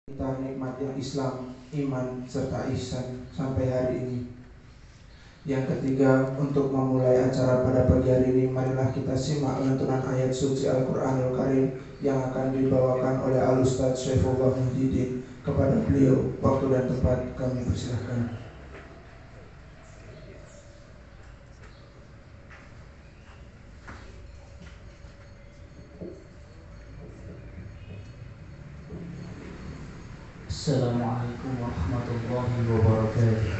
kita nikmat yang Islam, iman, serta ihsan sampai hari ini. Yang ketiga, untuk memulai acara pada pagi hari ini, marilah kita simak lantunan ayat suci Al-Quranul Karim yang akan dibawakan oleh Al-Ustaz Syaifullah Muhyiddin. Kepada beliau, waktu dan tempat kami persilahkan. Assalamualaikum warahmatullahi wabarakatuh.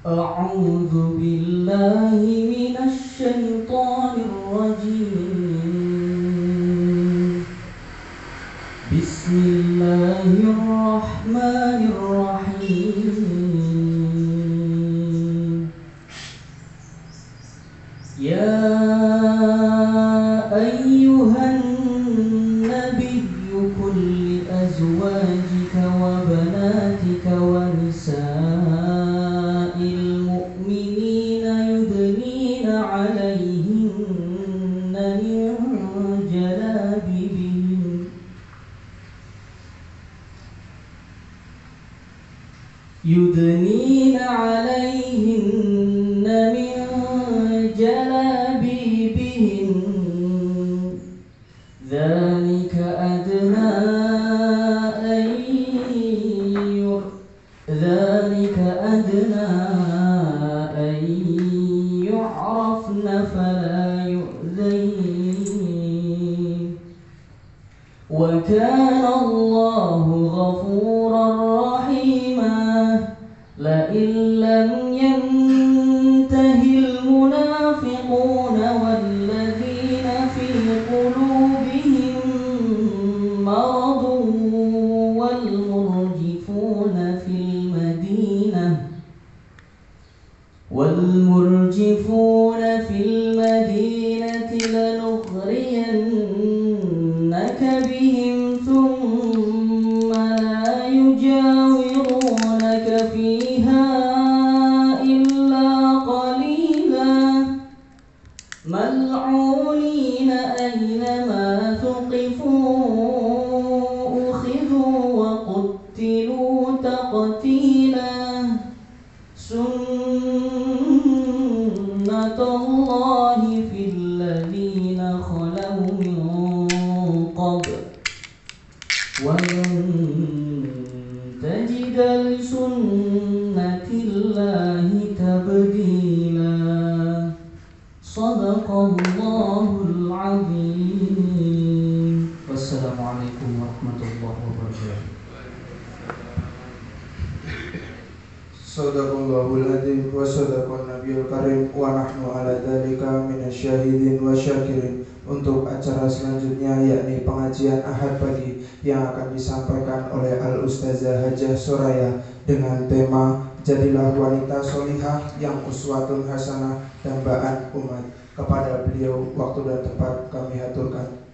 A'udzu billahi minasy syaithanir rajim. Bismillahirrahmanirrahim. Ya ayyuhan nabiyyu qul li azwajika wa banatika wa nisa'il mu'minina yudnina 'alayhinna min jalabibihin yudnina 'alayhinna min jalabibihin dzalika adna an yu'rafna fala yu'zain wa kana Allahu ghafuran rahima la illam yantahil munafiquna walladzina fi qulubihim maradun wal murjifuna fil madinati lanughriyannaka bihim thumma la yujawirunaka fiha illa qalila mal'unina aynama thuqifu ukhidhu wa quttilu taqtila sunnatullahi fil ladzina khalaw min qabl wa lan tajida li sunnatillahi tabdila sadaqallahul azim. Wassalamualaikum warahmatullahi wabarakatuh. Sadaqallahul adzim wa sadaqan nabiyul karim wa nahnu ala dzalika minasyahidin wa syakirin. Untuk acara selanjutnya yakni pengajian Ahad pagi yang akan disampaikan oleh Al-Ustazah Hajah Soraya dengan tema Jadilah Wanita Solihah yang Uswatun Hasanah Dambaan Umat. Kepada beliau waktu dan tempat kami haturkan.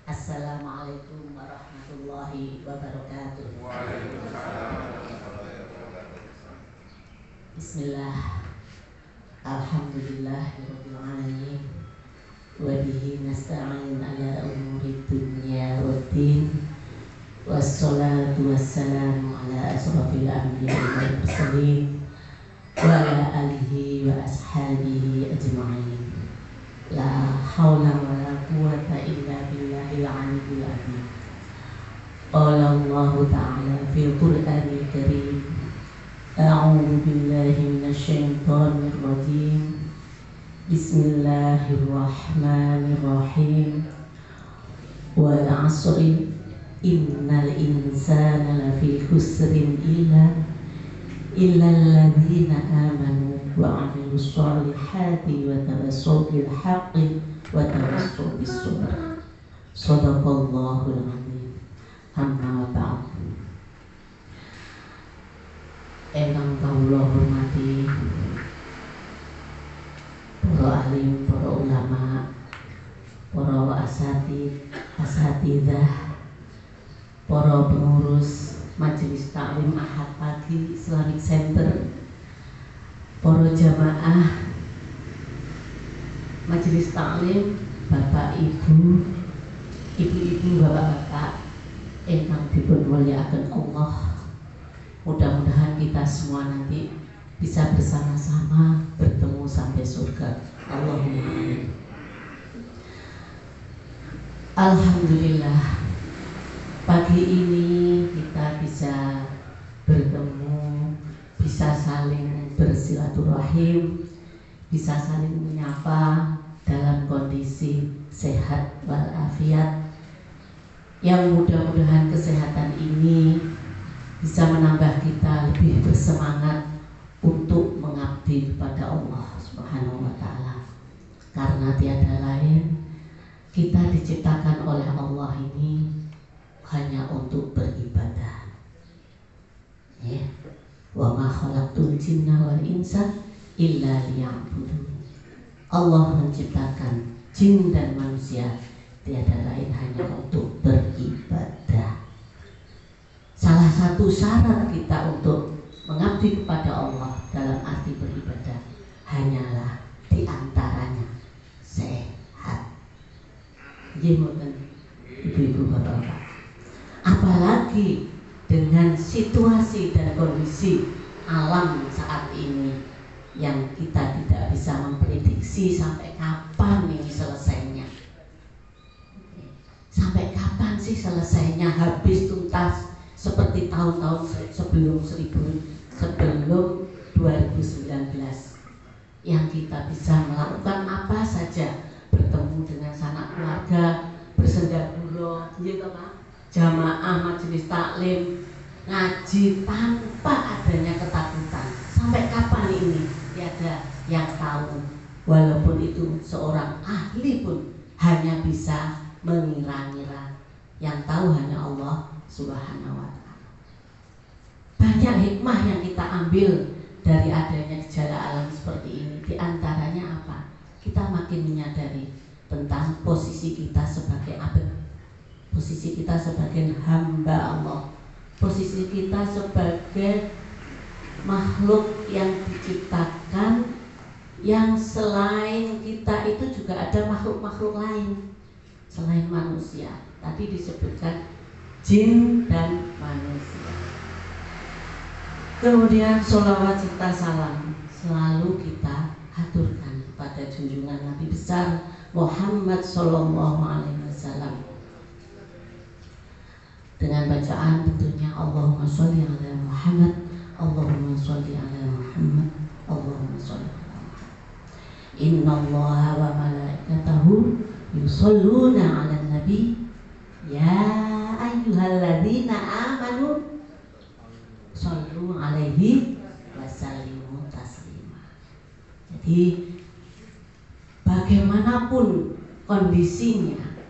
Assalamualaikum warahmatullahi wabarakatuh. Bismillah. Alhamdulillahirabbil alamin. Wa bihi nasta'in ala umuri dunya waddin. Wassalatu wassalamu ala asrafil anbiya'i wal mursalin wa ala alihi wa ashabihi ajma'in. La haula wa la quwwata illa billahil العلي العظيم. قال الله تعالى في القرآن الكريم: أعوذ بالله من الشيطان الرجيم. بسم الله الرحمن الرحيم. والعصر إن الإنسان لفي خسر إلا الذين آمنوا وعملوا الصالحات وتواصوا بالحق وتواصوا بالصبر. صدق الله العظيم. Amma ba'd. Ingkang kawula hormati para alim, para ulama, para asatidzah, para pengurus Majelis Taklim Ahad Pagi Islamic Center, para jamaah Majelis Taklim, Bapak Ibu, Ibu-ibu, Bapak-bapak ingkang dipunmulyakaken Allah. Mudah-mudahan kita semua nanti bisa bersama-sama bertemu sampai surga. Allahumma amin. Alhamdulillah, pagi ini kita bisa bertemu, bisa saling bersilaturahim, bisa saling menyapa dalam kondisi sehat walafiat, yang mudah-mudahan kesehatan ini bisa menambah kita lebih bersemangat untuk mengabdi kepada Allah Subhanahu wa Ta'ala. Karena tiada lain, kita diciptakan oleh Allah ini hanya untuk beribadah. Ya. Wa ma khalaqtul jinna wal insa illa liya'budun. Allah menciptakan jin dan manusia tiada lain hanya untuk beribadah. Salah satu syarat kita untuk mengabdi kepada Allah dalam arti beribadah hanyalah diantaranya sehat. Jemuten ibu-ibu bapak-bapak. Apalagi dengan situasi dan kondisi alam saat ini yang kita tidak bisa memprediksi sampai kapan ini selesainya. Sampai kapan sih selesainya, habis tuntas seperti tahun-tahun sebelum 2019, yang kita bisa melakukan apa saja, bertemu dengan sanak keluarga, bersendaguro, jamaah majelis taklim, ngaji tanpa adanya ketakutan. Sampai kapan ini? Tiada yang tahu. Walaupun itu seorang ahli pun hanya bisa mengira-ngira, yang tahu hanya Allah Subhanahu wa Ta'ala. Banyak hikmah yang kita ambil dari adanya gejala alam seperti ini. Di antaranya apa? Kita makin menyadari tentang posisi kita sebagai abd, posisi kita sebagai hamba Allah, posisi kita sebagai makhluk yang diciptakan, yang selain kita itu juga ada makhluk-makhluk lain selain manusia. Tadi disebutkan jin dan manusia. Kemudian sholawat serta salam selalu kita haturkan pada junjungan Nabi besar Muhammad Sallallahu Alaihi Wasallam dengan bacaan tentunya Allahumma sholli ala Muhammad, Allahumma sholli ala Muhammad, Allahumma sholli ala Muhammad. Inna Allaha wa malaikatahu yusholluna ala nabi ya ayyuhalladzina amanu shollu alaihi wasallimu taslima. Jadi bagaimanapun kondisinya,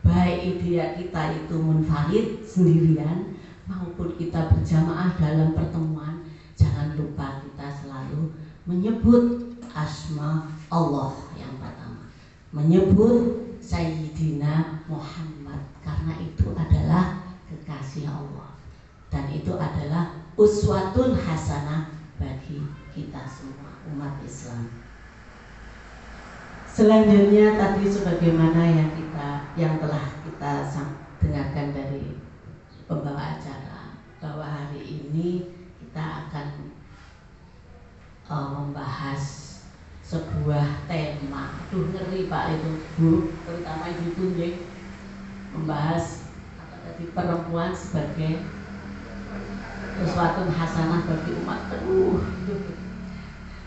baik dia kita itu munfarid sendirian maupun kita berjamaah dalam pertemuan, jangan lupa kita selalu menyebut asma Allah yang pertama, menyebut Sayyidina Muhammad, karena itu adalah kekasih Allah dan itu adalah uswatun hasanah bagi kita semua umat Islam. Selanjutnya tadi sebagaimana yang telah kita dengarkan dari pembawa acara, bahwa hari ini kita akan membahas sebuah tema. Aduh ngeri Pak itu Bu, terutama ibu nggih. membahas apa tadi, perempuan sebagai uswatun hasanah bagi umat.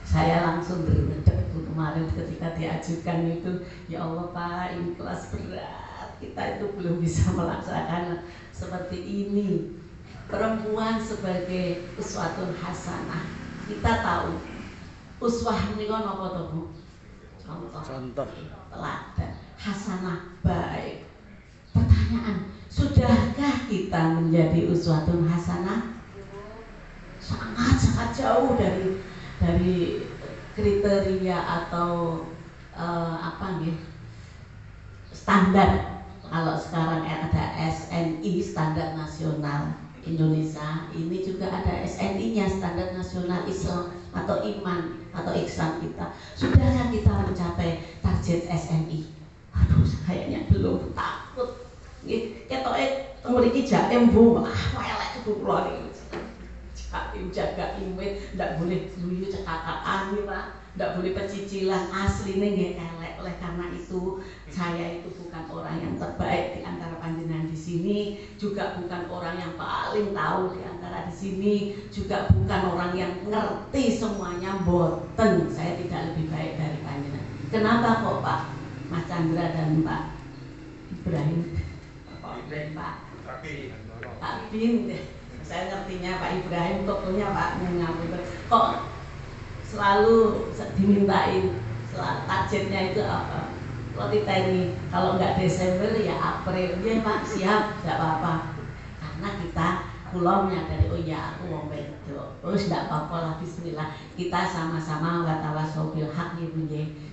Saya langsung berdebat kemarin ketika diajukan itu, ya Allah Pak, ini kelas berat, kita itu belum bisa melaksanakan seperti ini. Perempuan sebagai uswatun hasanah, kita tahu uswah ini kan apa tuh Bu? Contoh teladan, hasanah baik. Pertanyaan, sudahkah kita menjadi uswatun hasanah? Sangat jauh dari kriteria atau standar. Kalau sekarang ada SNI, standar nasional Indonesia, ini juga ada SNI-nya, standar nasional Islam atau iman atau ihsan kita. Sudahkah kita mencapai target SNI? Aduh, kayaknya belum, takut. Ketoke mriki jaim Bu, elek Bu kula niki. Jaim jaga imit, ndak boleh guyu cekakaan ya Pak. Ndak boleh pecicilan, asline nggih elek. Oleh karena itu, saya itu bukan orang yang terbaik di antara panjenengan di sini, juga bukan orang yang paling tahu di antara di sini, juga bukan orang yang ngerti semuanya, boten. Saya tidak lebih baik dari panjenengan. Kenapa kok Pak Mas Chandra dan Pak Ibrahim? Pak Bin, saya ngertinya Pak Ibrahim, tokonya Pak Mengapu. Kok selalu dimintain targetnya itu apa? Kalau kita ini kalau nggak Desember ya April, ya Pak siap, nggak apa-apa. Karena kita pulau menyadari, oh ya aku mau bedo, terus nggak apa-apa lah, Bismillah. Kita sama-sama watawasau bil haq,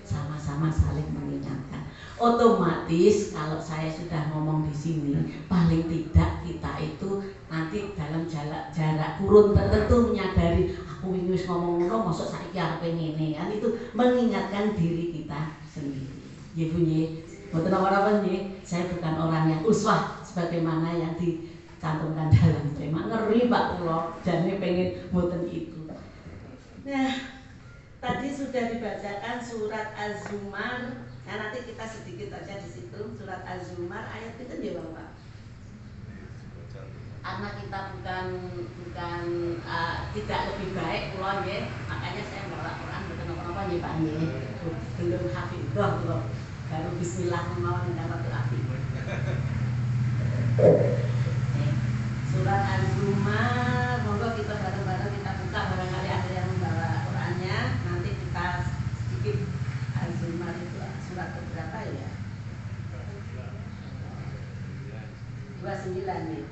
sama-sama saling mengingatkan. Otomatis kalau saya sudah ngomong di sini, paling tidak kita itu nanti dalam jarak kurun tertentu menyadari, aku wis ngomong ngono, mosok saiki arepe ngene, kan itu mengingatkan diri kita sendiri. Nggih Bu nggih. Mboten apa-apa nggih, saya bukan orang yang uswah sebagaimana yang dicantumkan dalam tema. Ngeri Pak kula, jane pengen mboten itu. Nah, tadi sudah dibacakan surat Az-Zumar. Nah, nanti kita sedikit aja di situ, surat Az-Zumar ayat itu ya Bapak. Karena kita bukan tidak lebih baik kula nggih, makanya saya bawa Quran bukan apa-apa nggih Pak nggih. Belum hafidhah kula. Baru bismillah mawon ingkang api. Surat Az-Zumar, monggo kita bareng-bareng kita buka, barangkali ada yang membawa Qurannya, nanti kita sedikit. Az-Zumar itu surat berapa ya? 29 nih.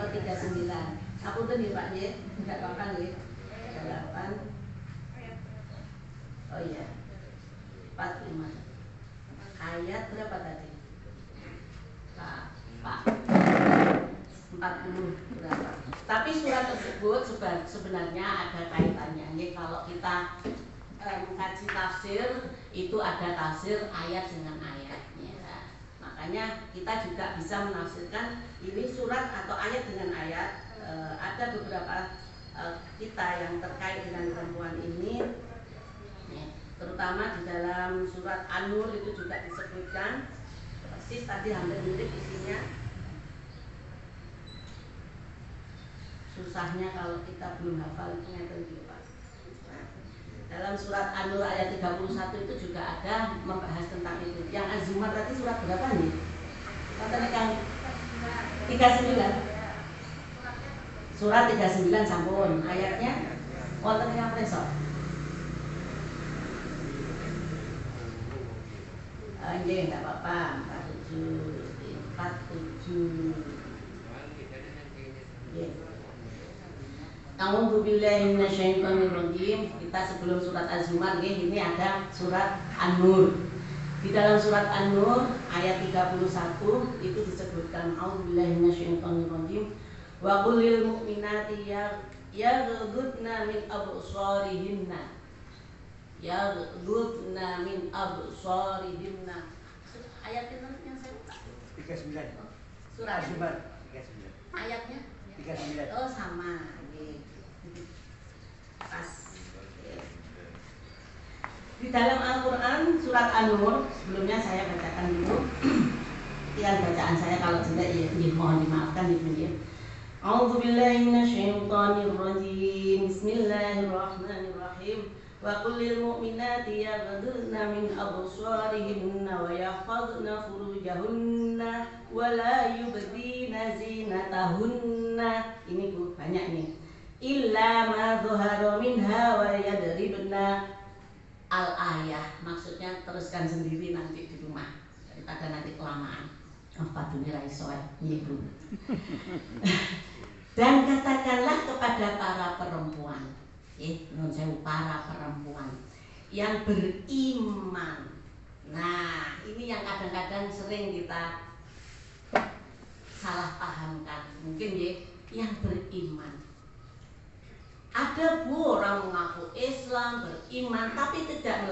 Oh 39. Aku tuh nih Pak nih, enggak apa-apa nih. 8. Oh iya. 45. Ayat berapa tadi? Pak. 40 berapa? Tapi surat tersebut sebenarnya ada kaitannya. Nih kalau kita mengkaji tafsir itu ada tafsir ayat dengan ayatnya. Makanya kita juga bisa menafsirkan ini surat atau ayat dengan ayat. Ada beberapa kita yang terkait dengan perempuan ini, terutama di dalam surat An-Nur itu juga disebutkan persis tadi hampir mirip isinya. Susahnya kalau kita belum hafal itu ngeten iki Pak. Dalam surat An-Nur ayat 31 itu juga ada membahas tentang itu. Yang Az-Zumar tadi surat berapa nih? Katanya kan 39. Surat 39 sampun. Ayatnya wonten yang presok. Nggih, enggak apa-apa. 47. Nggih. A'udzu billahi minasyaitonir rajim. Kita sebelum surat Az-Zumar ini ada surat An-Nur. Di dalam surat An-Nur ayat 31 itu disebutkan a'udzu billahi minasyaitonir rajim. Wa qul lil mu'minati yaghuddna min absarihinna. Yaghuddna min absarihinna. Ayat yang saya buka 39. Surat Az-Zumar 39. Ayatnya 39. Oh sama. Pas. Di dalam Al-Quran surat An-Nur, sebelumnya saya bacakan dulu. Sekian bacaan saya, kalau jelek ya mohon dimaafkan ya. A'udzubillahi minasyaitonirrajim. Bismillahirrahmanirrahim. Wa qul lil mu'minati yaghdudna min absarihinna wa yahfazna furujahunna wa la yubdina zinatahunna. Ini Bu, banyak nih. Illa ma dhahara minha wa yadribna al-ayah. Maksudnya teruskan sendiri nanti di rumah daripada nanti kelamaan. Apa dunia raiso ya Bu. Dan katakanlah kepada para perempuan, nun sewu, para perempuan yang beriman. Nah, ini yang kadang-kadang sering kita salah pahamkan. Mungkin ya, yang beriman. Ada Bu orang mengaku Islam, beriman, tapi tidak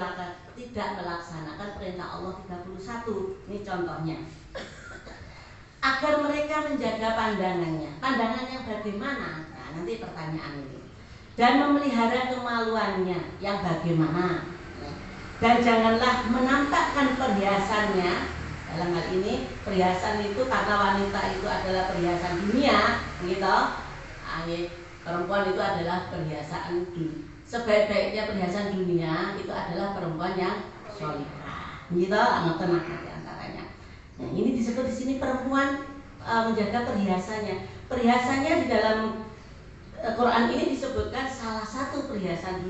melaksanakan perintah Allah 31. Ini contohnya. Agar mereka menjaga pandangannya. Pandangannya bagaimana? Nah, nanti pertanyaan ini. Dan memelihara kemaluannya yang bagaimana? Dan janganlah menampakkan perhiasannya. Dalam hal ini, perhiasan itu karena wanita itu adalah perhiasan dunia, gitu. Perempuan itu adalah perhiasan dunia. Sebaik-baiknya perhiasan dunia itu adalah perempuan yang sholihah. Gitu, anggota antaranya. Nah, ini disebut di sini perempuan menjaga perhiasannya. Perhiasannya di dalam Quran ini disebutkan salah satu perhiasan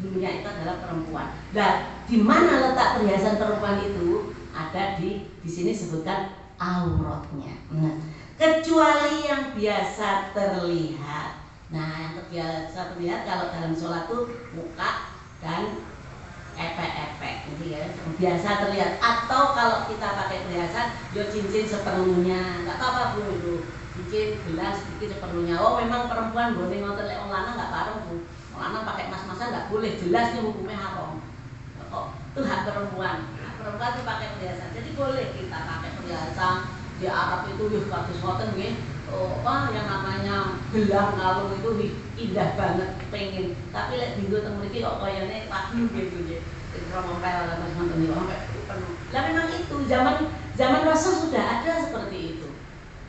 dunia itu adalah perempuan. Dan di mana letak perhiasan perempuan itu? Ada di sini disebutkan auratnya. Nah, kecuali yang biasa terlihat. Nah, yang biasa terlihat kalau dalam sholat itu muka dan efek-efek gitu ya, biasa terlihat. Atau kalau kita pakai perhiasan, yo cincin seperlunya, nggak apa-apa Bu itu, cincin gelas sedikit seperlunya. Oh memang perempuan boleh ngotot lek wong lanang nggak bareng Bu, wong lanang pakai emas-emasan nggak boleh, jelas nih hukumnya haram. Kok itu hak perempuan, hak perempuan itu pakai perhiasan, jadi boleh kita pakai perhiasan. Di Arab itu wih bagus ngoten nggih. Yang namanya gelang kalung itu indah banget, pengen. Tapi lek dinggo teng mriki kok koyone padu gitu nggih. Rompel ala terus ngoten niku sampai penuh. Lah memang itu zaman Rasul sudah ada seperti itu.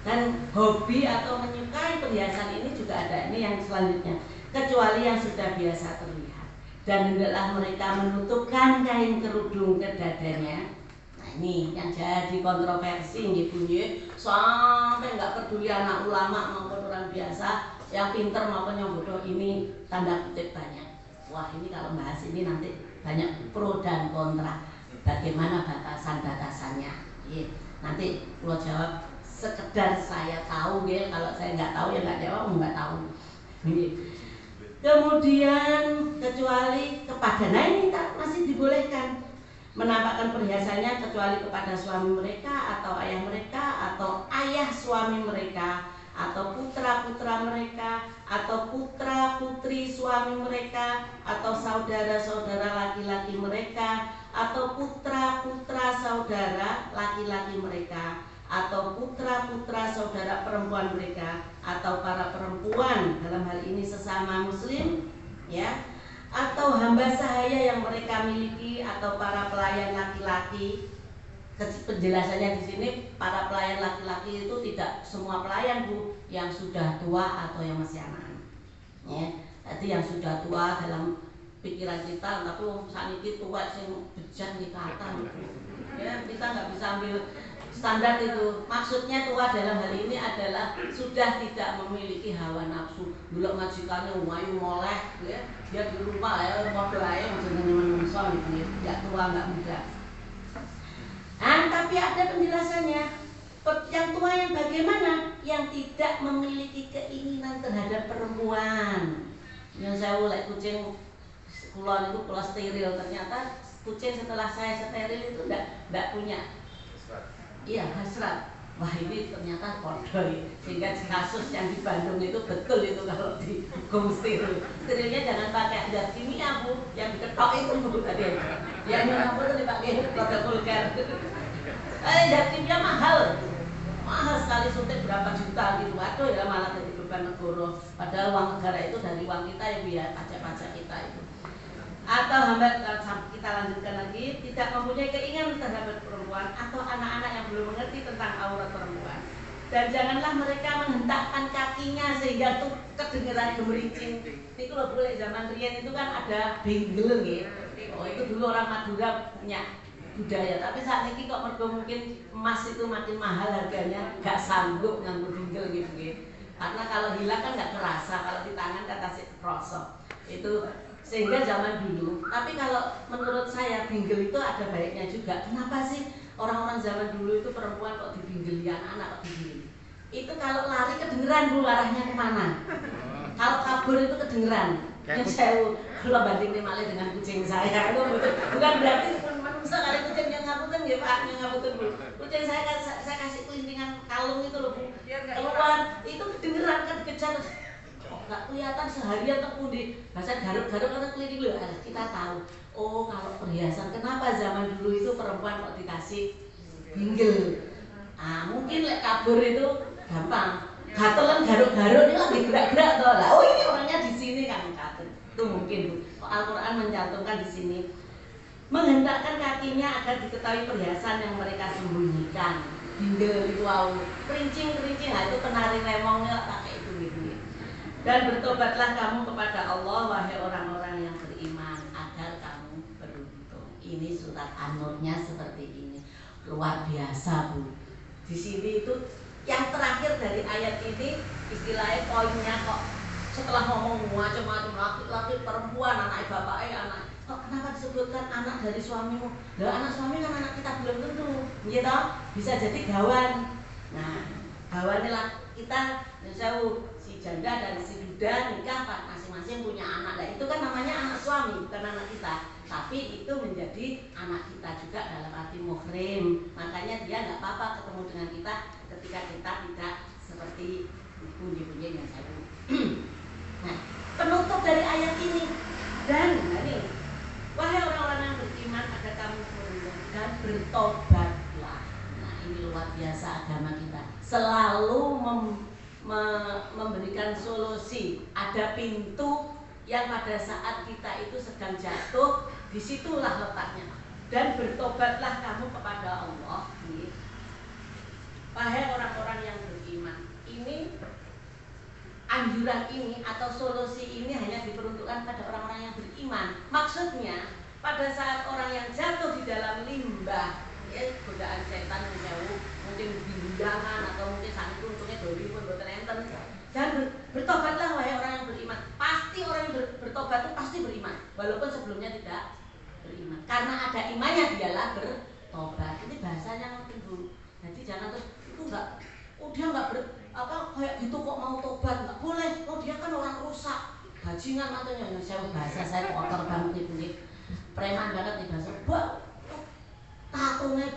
Dan hobi atau menyukai perhiasan ini juga ada. Ini yang selanjutnya. Kecuali yang sudah biasa terlihat. Dan hendaklah mereka menutupkan kain kerudung ke dadanya. Ini yang jadi kontroversi gitu ya, sampai nggak peduli anak ulama maupun orang biasa, yang pinter maupun yang bodoh, ini tanda kutip banyak. Wah ini kalau bahas ini nanti banyak pro dan kontra. Bagaimana batasan-batasannya? Nanti kalau jawab sekedar saya tahu ya, kalau saya nggak tahu ya nggak jawab, nggak tahu. Kemudian kecuali kepada, nah ini masih dibolehkan menampakkan perhiasannya kecuali kepada suami mereka atau ayah mereka atau ayah suami mereka atau putra-putra mereka atau putra-putri suami mereka atau saudara-saudara laki-laki mereka atau putra-putra saudara laki-laki mereka atau putra-putra saudara perempuan mereka atau para perempuan, dalam hal ini sesama muslim ya, atau hamba sahaya yang mereka miliki atau para pelayan laki-laki. Penjelasannya di sini para pelayan laki-laki itu tidak semua pelayan Bu, yang sudah tua atau yang masih anak. Ya, jadi yang sudah tua dalam pikiran kita, tapi saat ini tua sing bejat nikahkan. Ya, kita nggak bisa ambil standar itu. Maksudnya tua dalam hal ini adalah sudah tidak memiliki hawa nafsu. Dulu majikannya umayu moleh, ya. Dia di rumah ya, modal aja jenengan menungso gitu ya. Tidak tua nggak muda. Tapi ada penjelasannya. Yang tua yang bagaimana? Yang tidak memiliki keinginan terhadap perempuan. Yang saya ulek kucing kulon itu kula steril, ternyata kucing setelah saya steril itu tidak punya. Iya, hasrat. Wah ini ternyata kodoi. Sehingga kasus yang di Bandung itu betul itu kalau dihukum steril. Sterilnya jangan pakai zat kimia Bu, yang diketok itu Bu tadi. Ya ini apa tuh dipakai protokol care. Zat kimia mahal. Mahal sekali, suntik berapa juta gitu. Waduh ya malah jadi beban negara. Padahal uang negara itu dari uang kita ya Bu ya, pajak-pajak kita itu. atau hamba, kita lanjutkan lagi, tidak mempunyai keinginan terhadap perempuan atau anak-anak yang belum mengerti tentang aurat perempuan. Dan janganlah mereka menghentakkan kakinya sehingga tuh kedengeran gemerincing. Ini kalau boleh zaman riyen itu kan ada benggel gitu. Oh itu dulu orang Madura punya budaya. Tapi saat ini kok mergo mungkin emas itu makin mahal harganya, nggak sanggup nganggo benggel gitu. Karena kalau hilang kan nggak kerasa, kalau di tangan kan kasih kerosok. Itu sehingga zaman dulu. Tapi kalau menurut saya benggel itu ada baiknya juga. Kenapa sih orang-orang zaman dulu itu perempuan kok dibinggeli, anak-anak kok dibinggeli? Itu kalau lari kedengeran Bu arahnya kemana. Kalau kabur itu kedengeran. Yang saya kalau banding malih dengan kucing saya itu bukan berarti manusia kali kucing yang ngapunten ya Pak, yang ngapunten Bu. Kucing saya kasih kelintingan kalung itu loh Bu. Keluar itu kedengeran kan dikejar. Nggak kelihatan seharian terpundi. Bahasa garuk-garuk karena keliling loh. Kita tahu. Oh kalau perhiasan kenapa zaman dulu itu perempuan kok dikasih binggel? Mungkin lek kabur itu gampang. Gatelan garuk-garuk ini lagi gerak-gerak toh lah. Oh ini orangnya di sini kan katen. Itu mungkin Bu. Al-Quran mencantumkan di sini. Menghendakkan kakinya agar diketahui perhiasan yang mereka sembunyikan. Binggel itu wow. Kerincing-kerincing, nah itu penari remongnya pakai itu gitu. Dan bertobatlah kamu kepada Allah wahai orang-orang yang beriman agar kamu beruntung. Ini surat An-Nurnya seperti ini. Luar biasa Bu. Di sini itu yang terakhir dari ayat ini istilahnya poinnya kok setelah ngomong macam-macam laki-laki perempuan anak bapaknya anak kok kenapa disebutkan anak dari suamimu? Lah anak suami kan anak kita belum tentu, gitu? Bisa jadi gawan. Nah gawan lah kita jauh si janda dan si duda nikah Pak masing-masing punya anak. Lah itu kan namanya anak suami bukan anak kita. Tapi itu menjadi anak kita juga dalam arti muhrim. Makanya dia nggak apa-apa ketemu dengan kita ketika kita tidak seperti bunyi-bunyi yang saya. Nah, penutup dari ayat ini dan ini, wahai orang-orang yang beriman agar kamu beruntung dan bertobatlah. Nah, ini luar biasa agama kita. Selalu memberikan solusi. Ada pintu yang pada saat kita itu sedang jatuh, disitulah letaknya. Dan bertobatlah kamu kepada Allah. Wahai orang-orang yang beriman. Ini anjuran ini atau solusi ini hanya diperuntukkan pada orang-orang yang beriman. Maksudnya pada saat orang yang jatuh di dalam limbah, ya godaan setan yang jauh, mungkin bindangan atau mungkin saat itu untungnya doli pun boten enten. Dan bertobatlah wahai orang yang beriman. Pasti orang yang bertobat itu pasti beriman, walaupun sebelumnya tidak beriman. Karena ada imannya dialah bertobat. Ini bahasanya ngerti Bu. Jadi jangan terus itu enggak, oh dia enggak kayak gitu kok mau tobat, enggak boleh. Oh dia kan orang rusak, bajingan matanya. Saya bahasa saya kotor banget nih, preman banget nih bahasa. Mbak, takune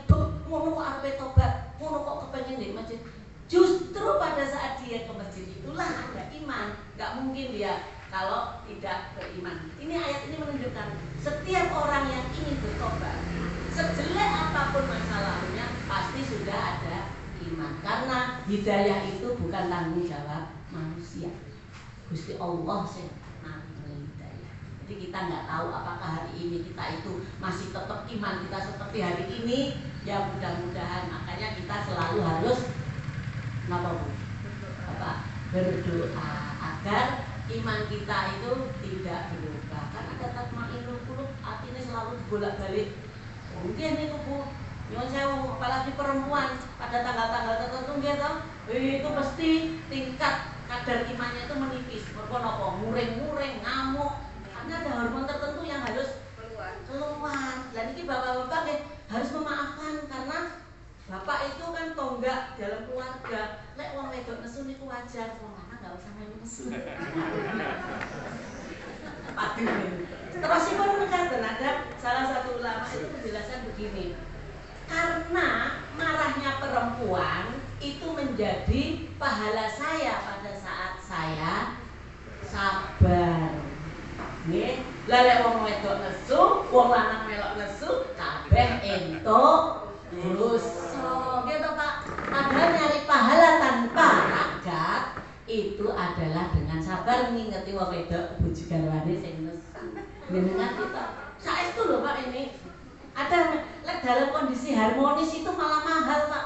ngono kok arepe tobat, ngono kok kepengen di masjid. Justru pada saat dia ke masjid itulah ada iman. Enggak mungkin dia kalau tidak beriman. Ini ayat ini menunjukkan setiap orang yang ingin bertobat, sejelek apapun masa lalunya, pasti sudah ada iman. Karena hidayah itu bukan tanggung jawab manusia. Gusti Allah sih memberi hidayah. Jadi kita nggak tahu apakah hari ini kita itu masih tetap iman kita seperti hari ini. Ya mudah-mudahan makanya kita selalu harus berdoa agar iman kita itu tidak berubah. Karena ada tatmainul qulub, hatinya selalu bolak-balik. Mungkin itu Bu, nyuwun sewu, apalagi perempuan pada tanggal-tanggal tertentu gitu, itu pasti tingkat kadar imannya itu menipis. Mergo napa? Muring-muring, ngamuk. Karena ada hormon tertentu yang harus keluar. Dan ini bapak-bapak harus memaafkan karena bapak itu kan tonggak dalam keluarga. Lek wong wedok nesu niku wajar, wong lanang enggak usah melu nesu. Terus pun mengatakan ada salah satu ulama itu menjelaskan begini. Karena marahnya perempuan itu menjadi pahala saya pada saat saya sabar. Nggih, lah lek wong wedok nesu, wong lanang melok nesu, kabeh entuk dosa. Gitu Pak. Padahal nyari pahala tanpa ragat itu adalah dengan sabar ngingeti wong wedok bojo garwane sing nesu. Dengan kita saestu lho Pak ini. Ada dalam kondisi harmonis itu malah mahal Pak.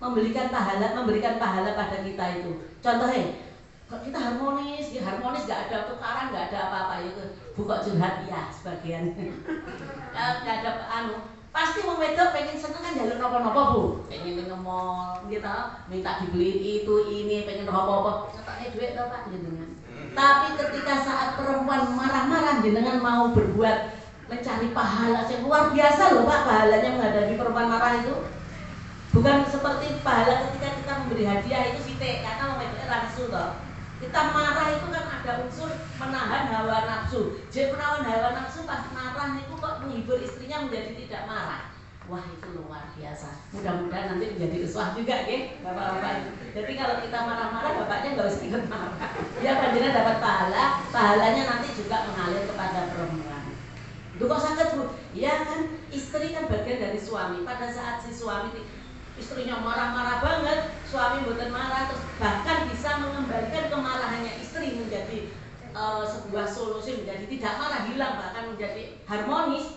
Memberikan pahala pada kita itu. Contohnya, kalau kita harmonis nggak ada tukaran, nggak ada apa-apa itu. Buka curhat ya sebagian. Nggak ada pasti wong wedok pengen seneng kan jalur nopo-nopo Bu. Pengen nge-mall gitu, minta dibeliin itu ini, pengen apa-apa. Ngetoknya duit to Pak jenengan. Tapi ketika saat perempuan marah-marah jenengan mau berbuat mencari pahala yang luar biasa loh Pak, pahalanya menghadapi perempuan marah itu. Bukan seperti pahala ketika kita memberi hadiah itu sithik karena wong wedok langsung toh. Kita marah itu kan ada unsur menahan hawa nafsu. Jadi menahan hawa nafsu pas marah itu kok menghibur istrinya menjadi tidak marah. Wah itu luar biasa. Mudah-mudahan nanti menjadi uswah juga ya bapak-bapak. Jadi kalau kita marah-marah bapaknya nggak usah ikut marah. Ya panjenengan dapat pahalanya nanti juga mengalir kepada perempuan. Duh kok sakit Bu? Ya kan istri kan bagian dari suami. Pada saat si suami istrinya marah-marah banget, suami bukan marah, terus bahkan bisa mengembalikan kemarahannya istri menjadi sebuah solusi, menjadi tidak marah, hilang, bahkan menjadi harmonis.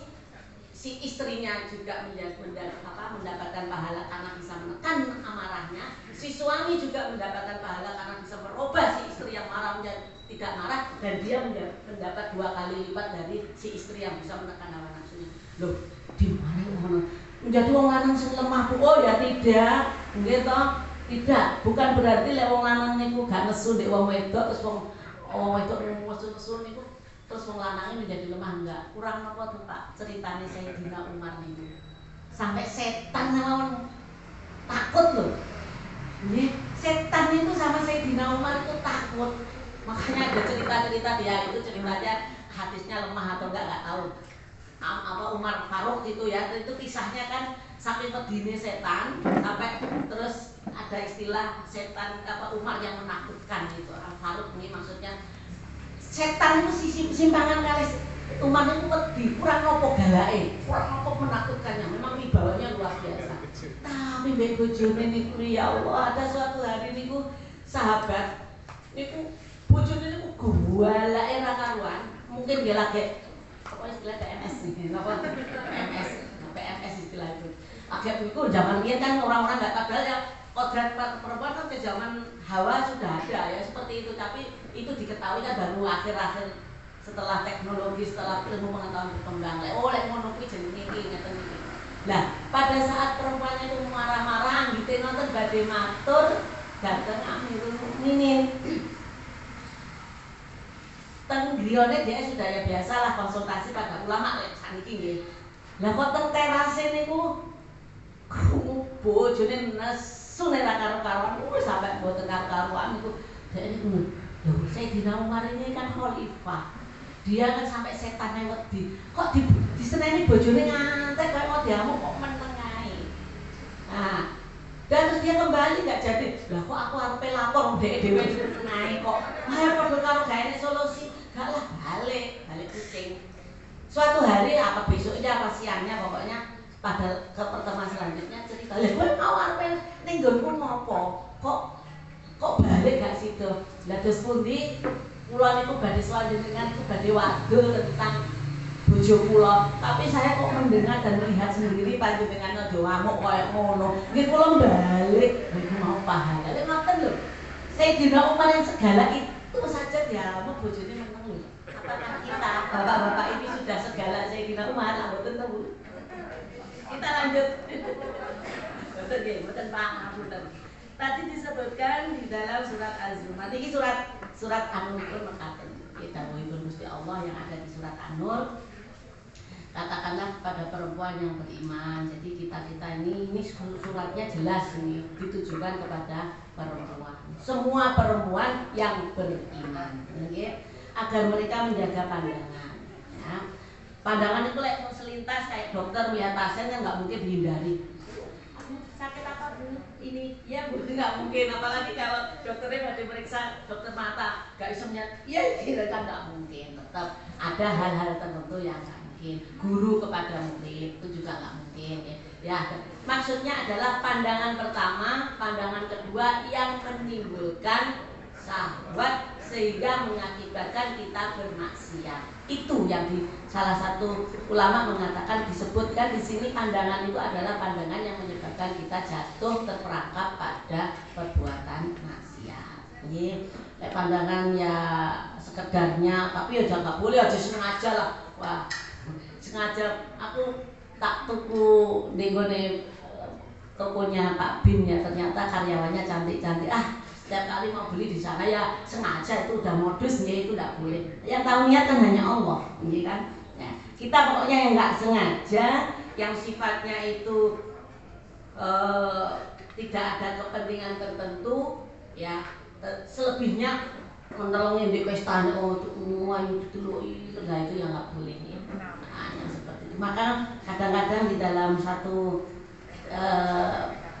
Si istrinya juga mendapatkan pahala karena bisa menekan amarahnya, si suami juga mendapatkan pahala karena bisa merubah si istri yang marah menjadi tidak marah, dan dia mendapat 2 kali lipat dari si istri yang bisa menekan hawa nafsunya. Loh, di mana? Menjadi wong lanang sing lemah Bu. Oh ya tidak, nggih to? Tidak, bukan berarti lek wong lanang niku gak nesu ndek wong wedok terus wong wedok nesu niku terus wong lanangnya menjadi lemah, enggak. Kurang napa tuh Pak ceritane Sayyidina Umar niku. Sampai setan mawon takut loh. Nggih, setan itu sama Sayyidina Umar itu takut. Makanya ada cerita-cerita dia itu ceritanya hadisnya lemah atau enggak tahu. Umar Faruk itu ya, itu kisahnya kan sampai medine setan, sampai terus ada istilah setan Umar yang menakutkan gitu. Faruk ini maksudnya setan itu simpangan kali Umar itu wedi, kurang nopo galake, kurang nopo menakutkannya, memang wibawanya luar biasa. Tapi mbek bojone niku ya Allah, ada suatu hari niku sahabat niku bojone niku galake ra karuan, mungkin dia lagi apa istilah PMS nih, apa PMS istilah itu. Agak itu zaman ini kan orang-orang nggak padahal ya kodrat perempuan kan ke zaman Hawa sudah ada ya seperti itu, tapi itu diketahui kan baru akhir-akhir setelah teknologi, setelah ilmu pengetahuan berkembang. Lek ngono kuwi jenenge iki ngeten iki. Lah, pada saat perempuan itu marah-marah gitu nonton badhe matur dateng Amirul Mukminin. Teng griyane dia sudah ya biasalah konsultasi pada ulama lek saniki nggih. Lah kok teng terase niku bojone nesu nek ra karo-karoan sampai mboten karo-karoan niku dhek niku. Lho Sayyidina Umar ini kan khalifah. Dia kan sampai setannya wedi. Kok diseneni bojone ngantek kaya mau diamuk kok meneng ae. Nah, dan terus dia kembali nggak jadi. Lah kok aku arepe lapor dhek dhewe naik kok. Ayo padha karo gawe solusi. Gak lah balik kucing. Suatu hari apa besoknya apa siangnya pokoknya pada ke pertemuan selanjutnya cerita. Lah kowe mau arepe ning nggonku nopo? Kok balik gak situ? Lah terus pundi? Kula niku badhe selanjutnya niku badhe wadul tentang bojo kula. Tapi saya kok mendengar dan melihat sendiri panjenengan aja ngamuk kaya ngono. Nggih kula balik, niku mau pahala. Lha ngoten lho. Sayyidina Umar yang segala itu saja diamuk bojone meneng lho. Apakah kita bapak-bapak ini sudah segala Sayyidina Umar? Lah mboten to, Bu. Kita lanjut. Mboten nggih, mboten Pak, ngapunten. Tadi disebutkan di dalam surat Az-Zumar. Ini surat An-Nur pun mengatakan kita dawuhipun Gusti Allah yang ada di surat An-Nur. Katakanlah kepada perempuan yang beriman. Jadi kita ini suratnya jelas ini ditujukan kepada perempuan. Semua perempuan yang beriman, okay? Agar mereka menjaga pandangan. Ya. Pandangan itu like selintas kayak dokter melihat pasien kan nggak mungkin dihindari. Sakit apa Bu? Ini ya Bu, nggak mungkin. Apalagi kalau dokternya pada meriksa dokter mata, nggak bisa melihat. Iya, kira kan nggak mungkin. Tetap ada hal-hal tertentu yang nggak mungkin. Guru kepada murid itu juga nggak mungkin. Ya, maksudnya adalah pandangan pertama, pandangan kedua yang menimbulkan syahwat sehingga mengakibatkan kita bermaksiat. Itu yang di salah satu ulama mengatakan, disebutkan di sini pandangan itu adalah pandangan yang menyebabkan kita jatuh terperangkap pada perbuatan maksiat. Ini pandangan ya sekedarnya, tapi ya jangan boleh aja sengaja lah. Wah, sengaja aku tak tuku nih tokonya Pak Bin ya, ternyata karyawannya cantik-cantik. Setiap kali mau beli di sana ya sengaja, itu udah modusnya, itu tidak boleh. Yang tahu niat kan hanya Allah, gitu kan? Ya, kita pokoknya yang nggak sengaja, yang sifatnya itu tidak ada kepentingan tertentu, ya selebihnya menolongin di pesta, semuanya ditului, nah itu yang nggak boleh ya. Nah, yang seperti itu. Maka kadang-kadang di dalam satu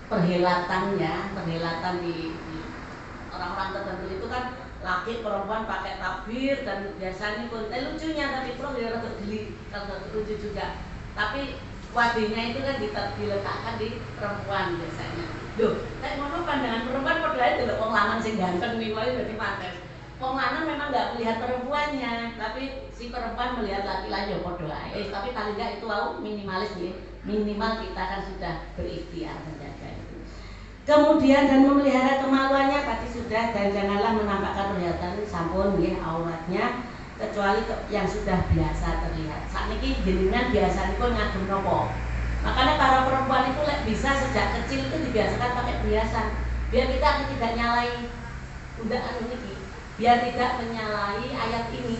perhelatan ya, perhelatan di orang-orang tertentu itu kan laki perempuan pakai tabir dan biasanya pun lucunya, tapi pro ya rada geli kalau lucu juga. Tapi wadihnya itu kan diletakkan di perempuan biasanya. Loh, kayak ngono pandangan perempuan padha itu lho, wong lanang sing ganteng niku ae dadi paten. Wong lanang memang enggak melihat perempuannya, tapi si perempuan melihat laki-laki ya padha ae. Tapi paling enggak itu wau minimalis nggih. Minimal kita kan sudah berikhtiar menjaga itu. Kemudian dan memelihara kemaluannya tadi sudah, dan janganlah menampakkan perhiasan sampun nggih auratnya kecuali yang sudah biasa terlihat. Sakniki jenengan biasanipun ngagem napa? Makanya para perempuan itu bisa sejak kecil itu dibiasakan pakai perhiasan biar kita tidak nyalai biar tidak menyalahi ayat ini.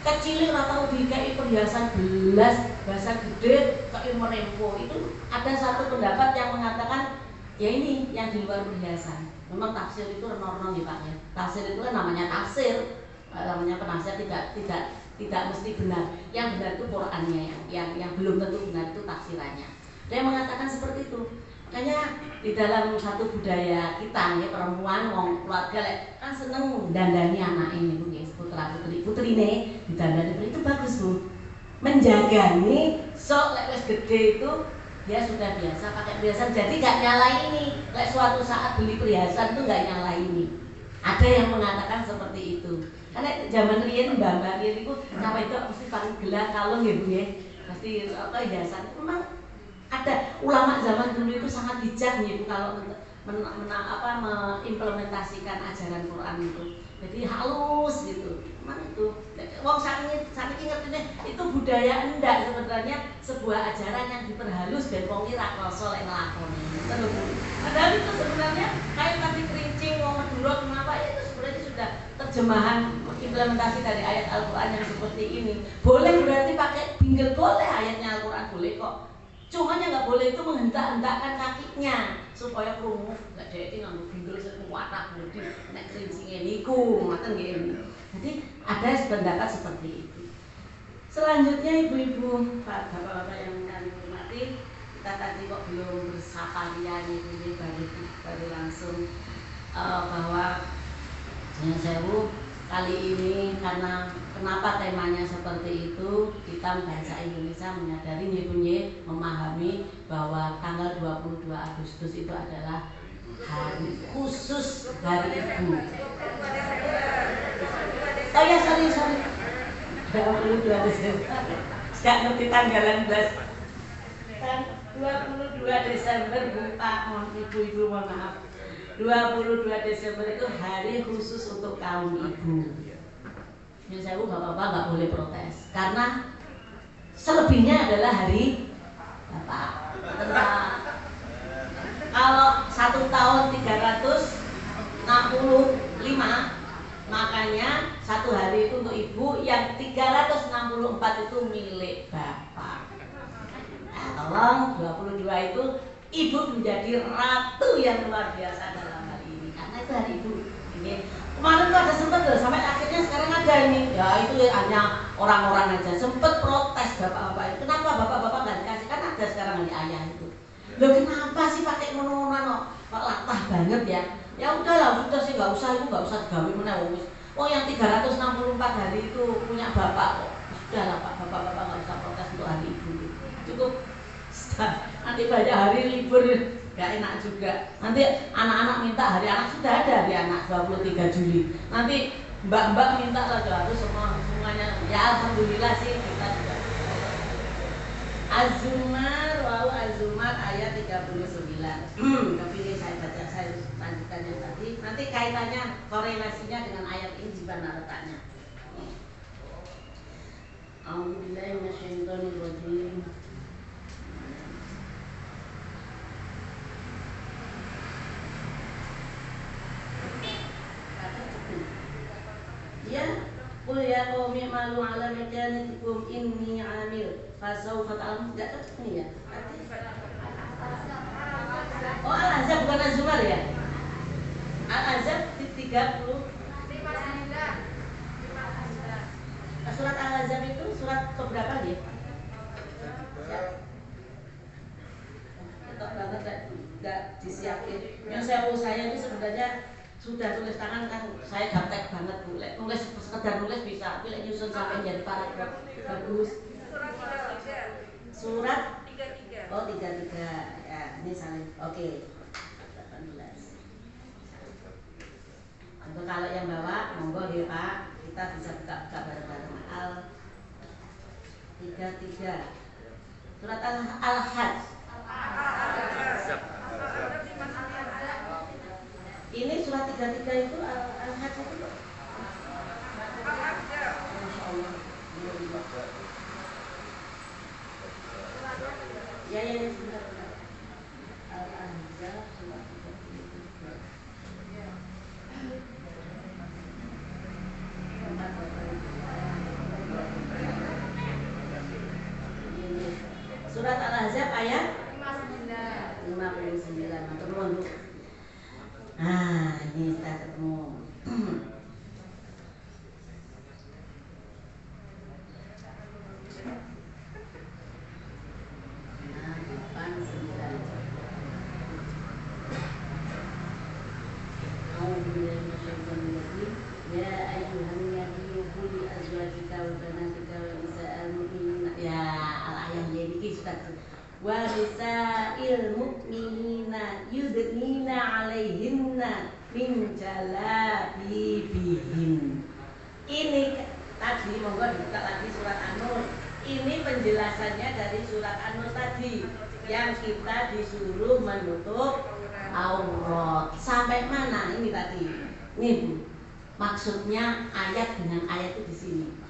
Kecil atau dikai perhiasan belas, bahasa gede, kayak merempo. Itu ada satu pendapat yang mengatakan ya ini yang di luar perhiasan. Memang tafsir itu renor-renor ya Pak ya. Tafsir itu kan namanya tafsir, namanya penafsir tidak mesti benar. Yang benar itu Qur'annya, yang belum tentu benar itu tafsirannya. Dia mengatakan seperti itu. Makanya di dalam satu budaya kita ya, perempuan wong keluarga kan seneng dandani anak ini Bu guys, putra putri nih didandani itu bagus Bu. Menjagani sok lek wis gede itu dia sudah biasa pakai perhiasan, jadi gak nyalain ini. Lek suatu saat beli perhiasan itu gak nyalain ini. Ada yang mengatakan seperti itu. Karena zaman riyen mbak-mbak riyen itu sampai itu mesti paling gelar kalung ya Bu ya. Pasti perhiasan. Memang ada ulama zaman dulu itu sangat bijak nih Bu kalau mengimplementasikan ajaran Quran itu. Jadi halus gitu. Memang itu. Wong sakniki ngertine itu budaya enggak, sebenarnya sebuah ajaran yang diperhalus dan wong ora krasa lek nglakoni. Padahal itu sebenarnya kayak tadi kerincing wong Madura kenapa itu sebenarnya sudah terjemahan implementasi dari ayat Al-Qur'an yang seperti ini. Boleh berarti pakai binggel, boleh ayatnya Al-Qur'an boleh kok. Cuma yang nggak boleh itu menghentak-hentakkan kakinya supaya krungu, nggak jadi nganggo binggel sekuat budi nek kerincingnya niku ngoten nggih. Jadi ada pendapat seperti itu. Selanjutnya ibu-ibu, bapak-bapak yang kami hormati, kita tadi kok belum bersapa dia ini baru langsung bahwa Nyun Sewu kali ini karena kenapa temanya seperti itu, kita bahasa Indonesia menyadari nyipunye memahami bahwa tanggal 22 Agustus itu adalah hari khusus hari ibu. Oh ya sorry 22 Desember gak ngerti tanggalan belas 22 Desember mohon ibu-ibu mohon maaf, 22 Desember itu hari khusus untuk kaum ibu. Nyun Sewu bapak-bapak nggak boleh protes karena selebihnya adalah hari bapak. Kalau 1 tahun 365, makanya 1 hari itu untuk ibu, yang 364 itu milik bapak. Nah, tolong 22 itu ibu menjadi ratu yang luar biasa dalam hal ini karena itu hari ibu. Ini kemarin tuh ada sempat loh, sampai akhirnya sekarang ada ini. Ya itu hanya orang-orang aja sempat protes bapak-bapak. Kenapa bapak-bapak nggak dikasih? Kan ada sekarang di ayah itu. Loh kenapa sih pakai ngono-ngono? Kok latah banget ya? Ya udahlah, sudah sih nggak usah digawe meneh. Oh yang 364 hari itu punya bapak kok. Sudahlah Pak, bapak-bapak nggak usah protes untuk hari ibu. Cukup. Nanti banyak hari libur gak enak juga. Nanti anak-anak minta hari anak, sudah ada hari anak 23 Juli. Nanti Mbak-mbak minta lah harus semuanya. Ya alhamdulillah sih kita juga. Az-Zumar wau Az-Zumar ayat 39. Tapi ini saya baca, saya lanjutkan yang tadi. Nanti kaitannya korelasinya dengan ayat ini di mana letaknya. A'udzubillahi minasyaitonirrajim. Ya, qul ya qaumi malu ala makanatikum inni amil fasawfa ta'lamun. Enggak cocok nih ya. Oh, Al-Ahzab bukan Az-Zumar ya? Al-Ahzab di 30. Surat Al-Ahzab itu surat keberapa dia? Ketok banget enggak disiapin. Yang saya itu sebenarnya sudah tulis tangan kan, saya gaptek banget nulis sekedar nulis bisa, tapi nyusun sampai jadi paragraf bagus. Surat 33. Oh 33 ya, ini saling. Oke. 18. Untuk kalau yang bawa monggo ya Pak, kita bisa buka bareng-bareng. Al 33. Surat Al-Hajj. Ini surat 33 itu Al-Hajj itu. Masya Allah. Ya sebentar. Al-Ahzab surat 33. Surat Al-Ahzab ayat 59. Turun. Nah, ini kita ketemu. Warisa'il mu'minina yudnina alaihinna min jalabibihim. Ini tadi monggo dibuka lagi surat An-Nur. Ini penjelasannya dari surat An-Nur tadi yang kita disuruh menutup aurat. Sampai mana ini tadi? Nih Bu. Maksudnya ayat dengan ayat itu di sini.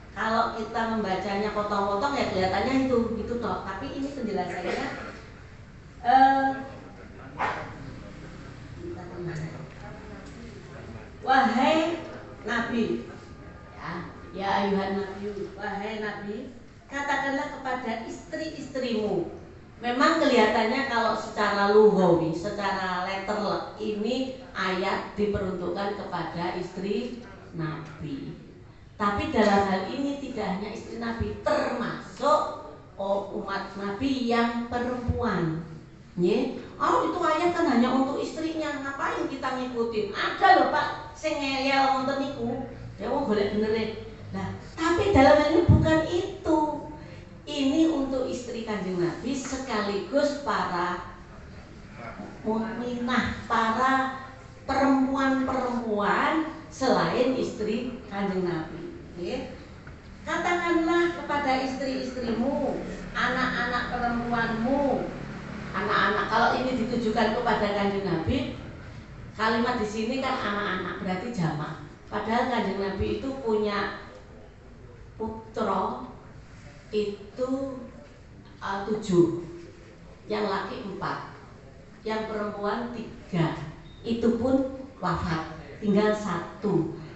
Kalau kita membacanya potong-potong ya kelihatannya itu toh. Tapi ini penjelasannya wahai Nabi, ya ayuhan Nabi, wahai Nabi, katakanlah kepada istri-istrimu. Memang kelihatannya kalau secara lughawi, secara letter ini ayat diperuntukkan kepada istri Nabi. Tapi dalam hal ini tidak hanya istri Nabi, termasuk umat Nabi yang perempuan. Oh itu ayat kan hanya untuk istrinya, ngapain kita ngikutin? Ada loh Pak, sing ngeyel wonten niku. Ya wong golek bener. Nah, tapi dalam hal ini bukan itu. Ini untuk istri Kanjeng Nabi sekaligus para mukminah, para perempuan-perempuan selain istri Kanjeng Nabi. Katakanlah kepada istri-istrimu, anak-anak perempuanmu, anak-anak. Kalau ini ditujukan kepada Kanjeng Nabi, kalimat di sini kan anak-anak berarti jamak. Padahal Kanjeng Nabi itu punya putra itu 7, yang laki 4, yang perempuan 3. Itu pun wafat, tinggal 1.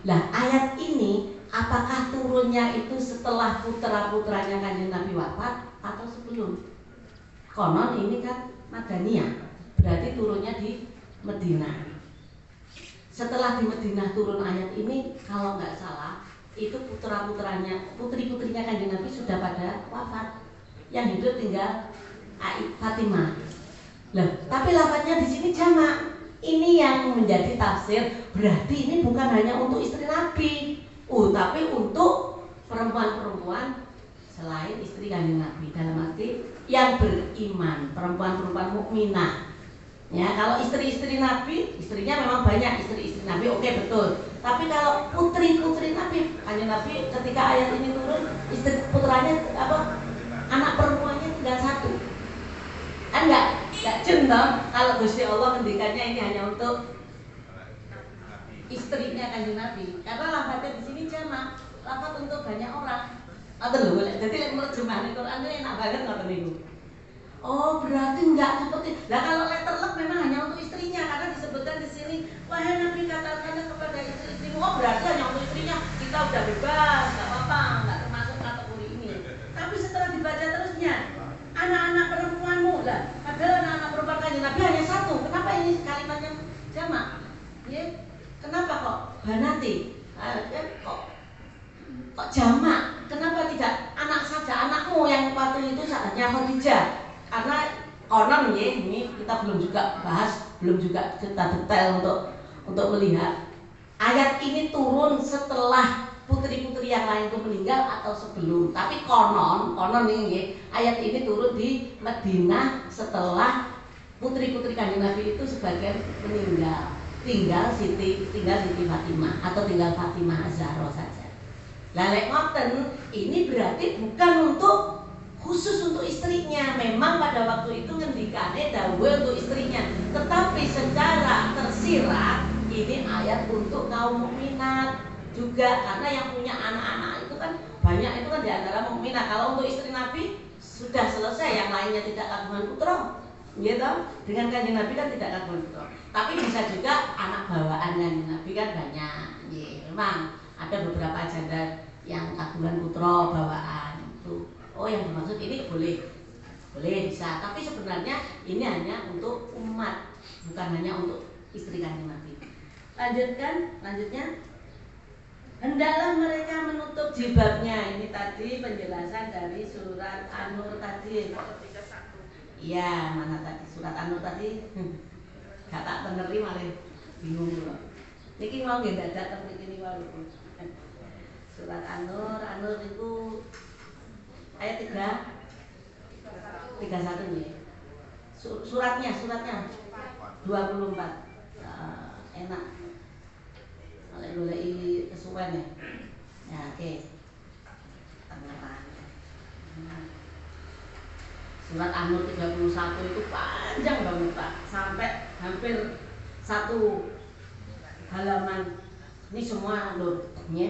Lah ayat ini apakah turunnya itu setelah putra-putranya Kanjeng Nabi wafat atau sebelum? Konon ini kan Madaniyah, berarti turunnya di Madinah. Setelah di Madinah turun ayat ini, kalau nggak salah, itu putra-putranya, putri-putrinya Kanjeng Nabi sudah pada wafat. Yang hidup tinggal Fatimah. Lah, tapi lafadznya di sini jamak. Ini yang menjadi tafsir, berarti ini bukan hanya untuk istri Nabi. Tapi untuk perempuan-perempuan selain istri Kanjeng Nabi, dalam arti yang beriman, perempuan-perempuan mukminah. Ya, kalau istri-istri Nabi, istrinya memang banyak istri-istri Nabi, oke betul. Tapi kalau putri-putri Nabi, hanya Nabi ketika ayat ini turun, istri putranya anak perempuannya tinggal satu. Kan enggak jeneng kalau Gusti Allah ngendikannya ini hanya untuk istrinya Kanjeng Nabi. Karena lafadznya di sini jamak, lafadz untuk banyak orang. Atau lho, jadi menerjemahkan Quran ini enak banget ngoten niku. Oh berarti enggak seperti. Nah kalau letter luck memang hanya untuk istrinya karena disebutkan di sini. Wahai Nabi katakanlah kepada istri-istrimu. Oh berarti hanya untuk istrinya. Kita udah bebas, nggak apa-apa, nggak termasuk kategori ini. Tapi setelah dibaca terusnya, anak-anak perempuanmu lah. Padahal anak-anak perempuan Kanjeng Nabi hanya satu. Kenapa ini kalimatnya jamak? Ya, kenapa kok banati? Kok jamak? Kenapa tidak anak saja? Anakmu yang waktu itu saatnya Khadijah. Karena konon ya, ini kita belum juga bahas, belum juga kita detail untuk melihat ayat ini turun setelah putri-putri yang lain itu meninggal atau sebelum. Tapi konon ini ayat ini turun di Madinah setelah putri-putri Kanjeng Nabi itu sebagian meninggal. Tinggal Siti Fatimah atau tinggal Fatimah Az-Zahra saja. Lalek ngoten ini berarti bukan untuk khusus untuk istrinya. Memang pada waktu itu ngendikane dawuh untuk istrinya, tetapi secara tersirat ini ayat untuk kaum mukminat juga karena yang punya anak-anak itu kan banyak, itu kan di antara mukminat. Kalau untuk istri Nabi sudah selesai, yang lainnya tidak kagungan putra, gitu. Dengan Kanjeng Nabi kan tidak kagungan putra. Tapi bisa juga anak bawaan Kanjeng Nabi kan banyak. Ya, memang ada beberapa janda yang kagungan putra bawaan itu. Oh yang dimaksud ini boleh bisa, tapi sebenarnya ini hanya untuk umat, bukan hanya untuk istri Kanjeng Nabi. Lanjutnya, hendaklah mereka menutup jilbabnya. Ini tadi penjelasan dari surat An-Nur tadi. Iya, mana tadi surat An-Nur tadi? Gak tak tengeri malah bingung loh. Niki mau nggih dadak teng mriki niku lho. Surat An-Nur itu ayat 31 ya. Suratnya 24. Enak. Golek kesuwen ya. Ya, oke. Tangan. Surat An-Nur 31 itu panjang banget Pak, sampai hampir satu halaman. Ini semua Nur, ya.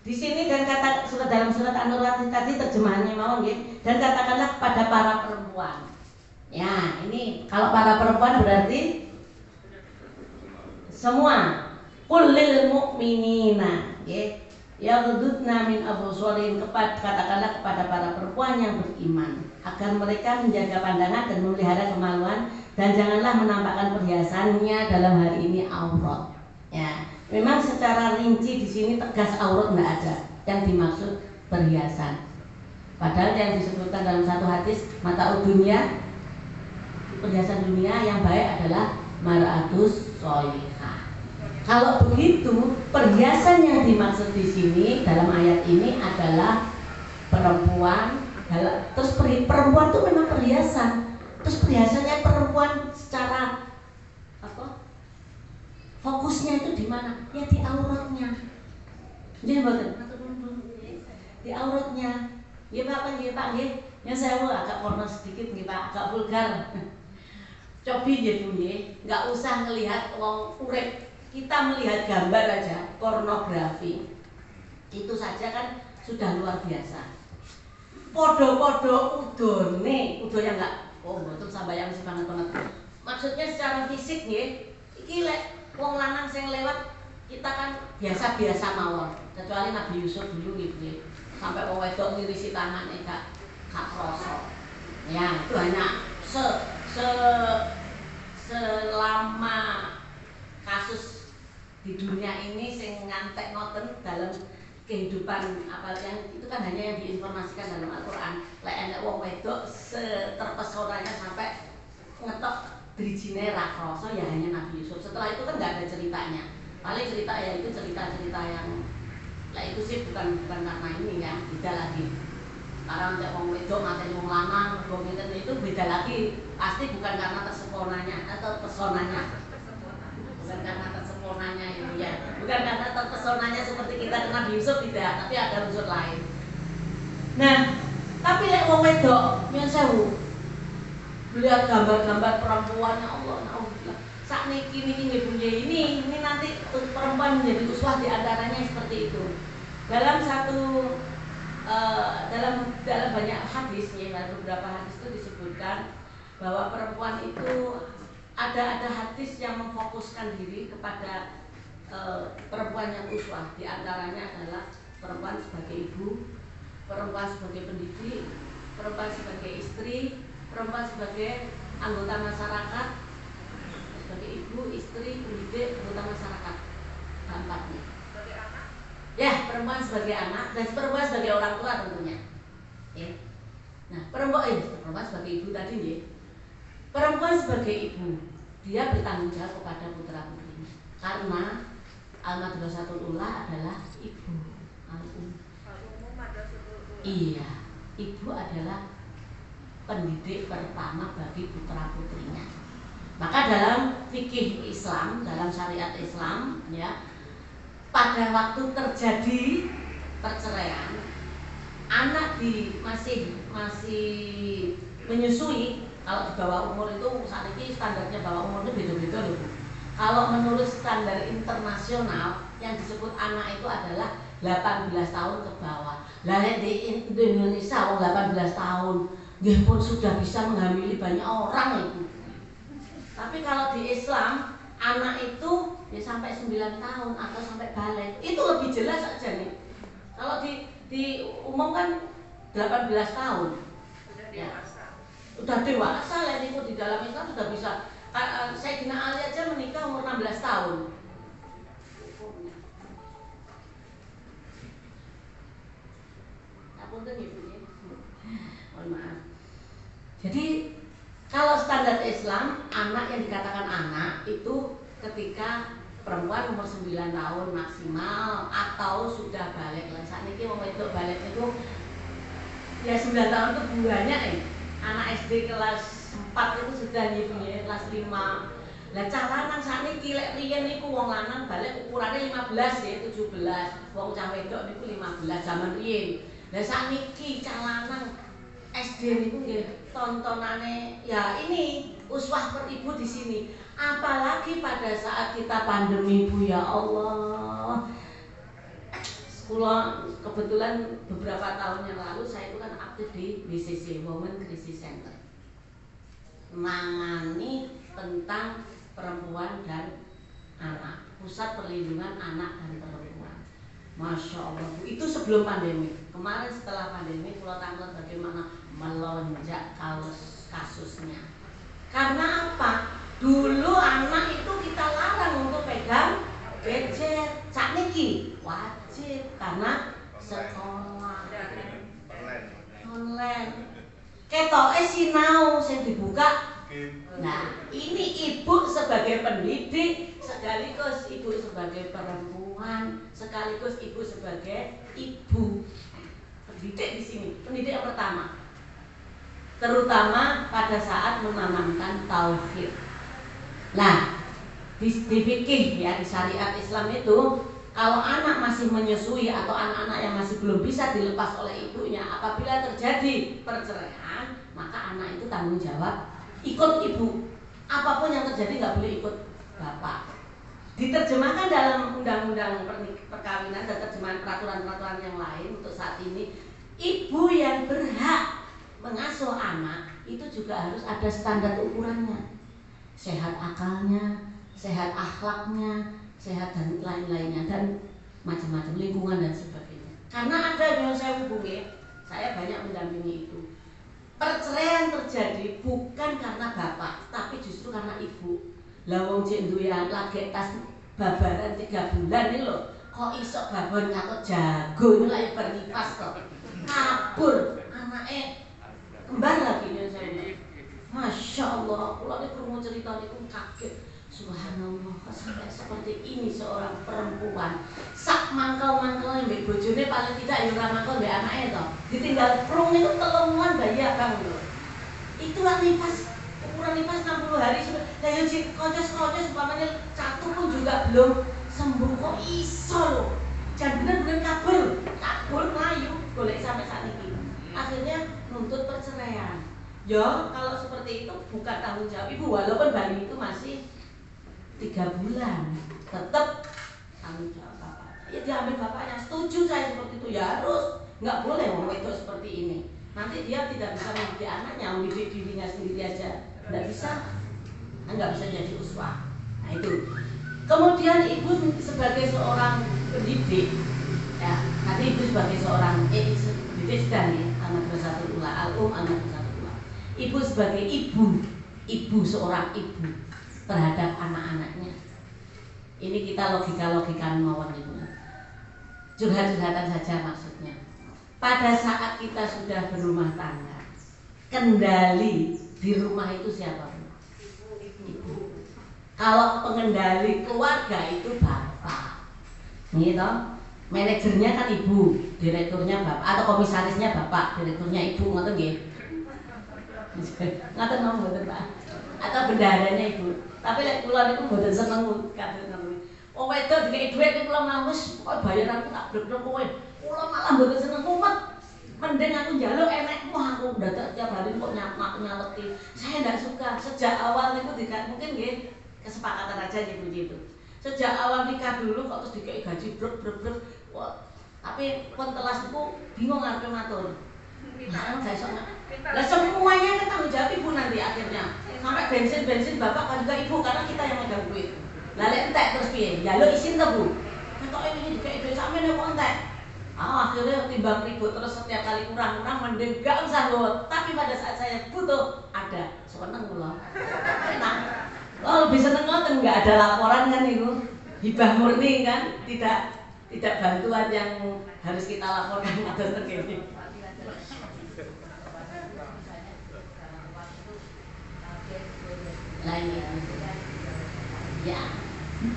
Di sini dan kata dalam surat An-Nur tadi terjemahannya mau nggih, dan katakanlah kepada para perempuan. Ya, ini kalau para perempuan berarti semua. Qul lil mu'minina, nggih. Yaghdudna min absarihim, katakanlah kepada para perempuan yang beriman agar mereka menjaga pandangan dan memelihara kemaluan dan janganlah menampakkan perhiasannya dalam hari ini aurat. Ya. Memang secara rinci di sini tegas aurat nggak ada, yang dimaksud perhiasan. Padahal yang disebutkan dalam satu hadis mata dunia, perhiasan dunia yang baik adalah mar'atus sholihah. Kalau begitu, perhiasan yang dimaksud di sini dalam ayat ini adalah perempuan. Terus perempuan itu memang perhiasan. Terus perhiasannya perempuan secara fokusnya itu di mana? Ya di auratnya. Dia bagian di auratnya. Ya Pak, nggih. Ya saya agak porno sedikit nggih Pak, agak vulgar. Cobi ya Bu nggih, enggak usah ngelihat wong urip. Kita melihat gambar aja, pornografi. Itu saja kan sudah luar biasa. Podo-podo udone, udo yang enggak betul sambayang sih banget. Maksudnya secara fisik nggih, iki lek wong lanang sing lewat kita kan biasa-biasa mawon. Kecuali Nabi Yusuf dulu gitu. Sampai wong wedok ngirisi tangan gak kroso. Ya, itu hanya selama kasus di dunia ini sing ngantek ngoten dalam kehidupan apa yang itu kan hanya yang diinformasikan dalam Al-Qur'an. Lek enek wong wedok terpesonanya sampai ngetok drijine ra krasa ya hanya Nabi Yusuf. Setelah itu kan nggak ada ceritanya. Paling cerita ya itu cerita-cerita yang lah itu sih bukan karena ini ya, beda lagi. Sekarang cek wong wedok mateni wong lanang, wong itu beda lagi. Pasti bukan karena terseponanya atau pesonanya. Bukan karena terseponanya itu ya. Bukan karena terpesonanya seperti kita dengan Yusuf, tidak, tapi ada unsur lain. Nah, tapi lek wong wedok, nyuwun sewu. Melihat gambar-gambar perempuannya Allah, naudzubillah. Sakniki niki punya ini nanti perempuan menjadi uswah di antaranya seperti itu. Dalam dalam banyak hadis ya, beberapa hadis itu disebutkan bahwa perempuan itu ada hadis yang memfokuskan diri kepada perempuan yang uswah. Di antaranya adalah perempuan sebagai ibu, perempuan sebagai pendidik, perempuan sebagai istri, perempuan sebagai anggota masyarakat, sebagai ibu, istri, pendidik, anggota masyarakat. Dampaknya. Ya, perempuan sebagai anak dan perempuan sebagai orang tua tentunya. Ya. Nah, perempuan sebagai ibu tadi ya. Perempuan sebagai ibu, dia bertanggung jawab kepada putra putrinya. Karena Al-Madrasatul Ula adalah ibu. Iya, ibu adalah pendidik pertama bagi putra putrinya. Maka dalam fikih Islam, dalam syariat Islam, ya, pada waktu terjadi perceraian, anak masih menyusui. Kalau di bawah umur itu saat ini standarnya bawah umur itu beda-beda loh. Kalau menurut standar internasional yang disebut anak itu adalah 18 tahun ke bawah. Lah di Indonesia wong 18 tahun dia pun sudah bisa menghamili banyak orang itu. Tapi kalau di Islam anak itu ya sampai 9 tahun atau sampai balik. Itu lebih jelas aja nih. Kalau diumumkan 18 tahun. Ya. Udah dewasa lah itu di dalam Islam sudah bisa. Sayyidina Ali aja menikah umur 16 tahun. Punten ibu ya. Mohon maaf. Jadi kalau standar Islam, anak yang dikatakan anak itu ketika perempuan umur 9 tahun maksimal atau sudah balik. Lah sakniki wong wedok balik itu ya 9 tahun itu banyak ya. Anak SD kelas 4 itu sudah nyiapin kelas 5. Lah cah lanang sakniki lek riyen niku wong lanang balik ukurannya 15 ya, 17. Wong cah wedok niku 15 zaman riyen. Lah sakniki cah lanang SD niku nggih tontonane ya ini uswah per ibu di sini. Apalagi pada saat kita pandemi Bu ya Allah. Kula kebetulan beberapa tahun yang lalu saya itu kan aktif di WCC Women Crisis Center. Mangani tentang perempuan dan anak, pusat perlindungan anak dan perempuan. Masya Allah Bu, itu sebelum pandemi. Kemarin setelah pandemi Pulau Tanggal bagaimana melonjak kasusnya. Karena apa? Dulu anak itu kita larang untuk pegang gadget. Sakniki wajib karena sekolah online. Ketoke sinau sing dibuka. Nah, ini ibu sebagai pendidik sekaligus ibu sebagai perempuan, sekaligus ibu sebagai ibu. Pendidik di sini, pendidik yang pertama. Terutama pada saat menanamkan tauhid. Nah, di fikih ya, di syariat Islam itu kalau anak masih menyusui atau anak-anak yang masih belum bisa dilepas oleh ibunya, apabila terjadi perceraian, maka anak itu tanggung jawab ikut ibu. Apapun yang terjadi nggak boleh ikut bapak. Diterjemahkan dalam undang-undang perkawinan dan terjemahan peraturan-peraturan yang lain untuk saat ini, ibu yang berhak mengasuh anak itu juga harus ada standar ukurannya. Sehat akalnya, sehat akhlaknya, sehat dan lain-lainnya, dan macam-macam lingkungan dan sebagainya. Karena ada yang saya hubungi, saya banyak mendampingi itu. Perceraian terjadi bukan karena bapak, tapi justru karena ibu. Lah wong cek duwe lagi tas babaran 3 bulan ini loh, kok iso babon nyakut jago ini lagi bernipas kok. Kabur anaknya kembar lagi nih saya. Masya Allah, kalau ini krungu cerita niku kaget. Subhanallah, kok sampai seperti ini seorang perempuan sak mangkal-mangkal mbek bojone paling tidak ya ora mangkal mbek anake to. Ditinggal prung niku telungan bayi abang lho. Itu kan nifas, ukuran nifas 60 hari sudah. Lah yo kocos-kocos umpamane satu pun juga belum sembuh kok iso lho. Jan bener-bener kabur melayu golek sampai saat ini. Akhirnya nuntut perceraian. Ya kalau seperti itu bukan tanggung jawab ibu, walaupun bayi itu masih 3 bulan, tetap tanggung jawab bapak. Ya diambil bapaknya, setuju saya seperti itu ya harus, nggak boleh orang itu seperti ini. Nanti dia tidak bisa mendidik anaknya, mendidik dirinya sendiri aja, nggak bisa jadi uswah. Nah itu. Kemudian ibu sebagai seorang pendidik, ya nanti ibu sebagai seorang pendidik sedang ya, Al-Madrasatul Ula, Al-Madrasatul Ula. Ibu sebagai ibu seorang ibu terhadap anak-anaknya. Ini kita logika-logikan mawon ibu. Curhat-curhatan saja maksudnya. Pada saat kita sudah berumah tangga, kendali di rumah itu siapa? Ibu. Kalau pengendali keluarga itu bapak. Nih toh, manajernya kan ibu, direkturnya bapak atau komisarisnya bapak, direkturnya ibu, ngoten nggih. Ngoten mboten Pak. Atau bendaharanya ibu. Tapi lek kula niku mboten seneng kabeh ngono. Wong wedok dikeki dhuwit niku kula mawes kok bayaranku tak blek-blek kowe. Kula malah mboten seneng mumet. Mending aku njaluk enekmu aku dadak tiap hari kok nyaleti. Saya ndak suka. Sejak awal niku mungkin nggih kesepakatan aja ibu itu. Sejak awal nikah dulu kok terus dikeki gaji blek-blek. Wah, tapi pun telas niku bingung arepe matur. Lah semuanya kan tanggung jawab ibu nanti akhirnya. Sampai bensin bapak kan juga ibu karena kita yang megang duit. Lah lek entek terus piye? Ya lo isin to, Bu. Ketoke ini dikek duit sampeyan kok entek. Akhirnya timbang ribut terus setiap kali kurang-kurang mending gak usah nggot. Tapi pada saat saya butuh ada. Seneng kula. Enak. Oh, lebih seneng ngoten enggak ada laporan kan itu. Hibah murni kan, tidak bantuan yang harus kita laporkan atas terkini. Lain ya,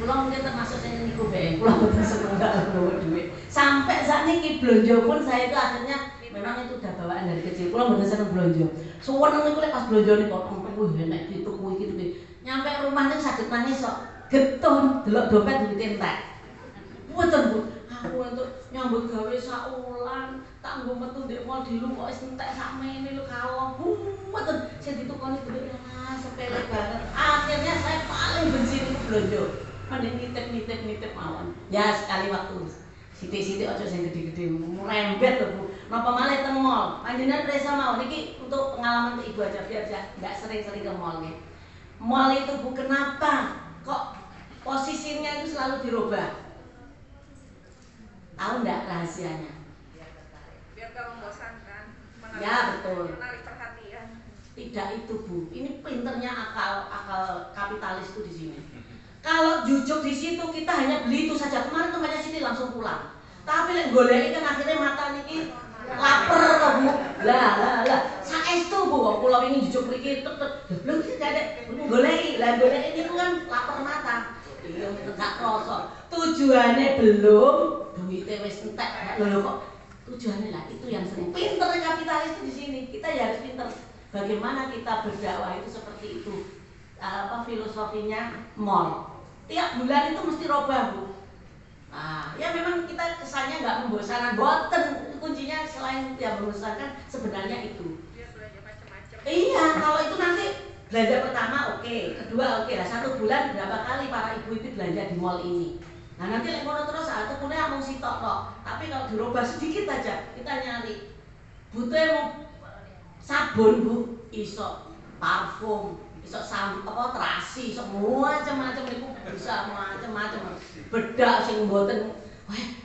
pulang mungkin termasuk saya niku be, pulang betul seneng banget bawa duit. Sampai saat ini belanja pun saya itu akhirnya memang itu udah bawaan dari kecil. Pulang betul seneng belanja. Suweneng niku lek pas belanja nih potong enak gitu kuwi gitu. Nyampe rumah nih sakit nangis kok getun delok dompet duit entek. Mboten Bu, aku untuk nyambut gawe sak wulan tak nggo metu ndek mall dilu kok wis entek sakmene lho kalong. Mboten sing ditukoni duit sepele banget. Akhirnya saya paling benci itu belanja. Mending nitip mawon. Ya sekali waktu. Sithik-sithik aja sing gede-gede. Merembet lho Bu. Napa malih teng mall. Panjenengan presa mawon iki untuk pengalaman ke Ibu aja biar enggak sering-sering ke mall nggih. Mall itu Bu kenapa kok posisinya itu selalu dirubah? Tahu enggak rahasianya? Biar gak membosankan. Ya betul. Menarik perhatian. Tidak itu Bu, ini pinternya akal kapitalis itu di sini. Kalau jujuk di situ kita hanya beli itu saja. Kemarin temannya Siti langsung pulang. Tapi lek goleki kan akhirnya mata niki lapar kok Bu. Lah. Saestu Bu kok kula wingi jujuk mriki tek. Lho iki gak ada goleki. Lah goleki niku kan lapar mata. Iya enggak krasa. Tujuannya belum, duitnya wis entek. Lho kok tujuannya lah itu yang sering. Pinternya kapitalis itu di sini. Kita ya harus pinter. Bagaimana kita berdakwah itu seperti itu, filosofinya mall. Tiap bulan itu mesti robah Bu. Nah, ya memang kita kesannya nggak membosankan. Boten kuncinya selain yang membosankan sebenarnya itu. Dia belanja macam-macam. Iya, kalau itu nanti belanja pertama oke, kedua oke lah. 1 bulan berapa kali para ibu itu belanja di mall ini. Nah nanti ngono terus satu punya mau sitok kok. Tapi kalau dirubah sedikit aja kita nyari. Butuh mau sabun Bu, iso parfum, iso terasi, iso macam-macam niku bisa macam-macam. Bedak sing mboten,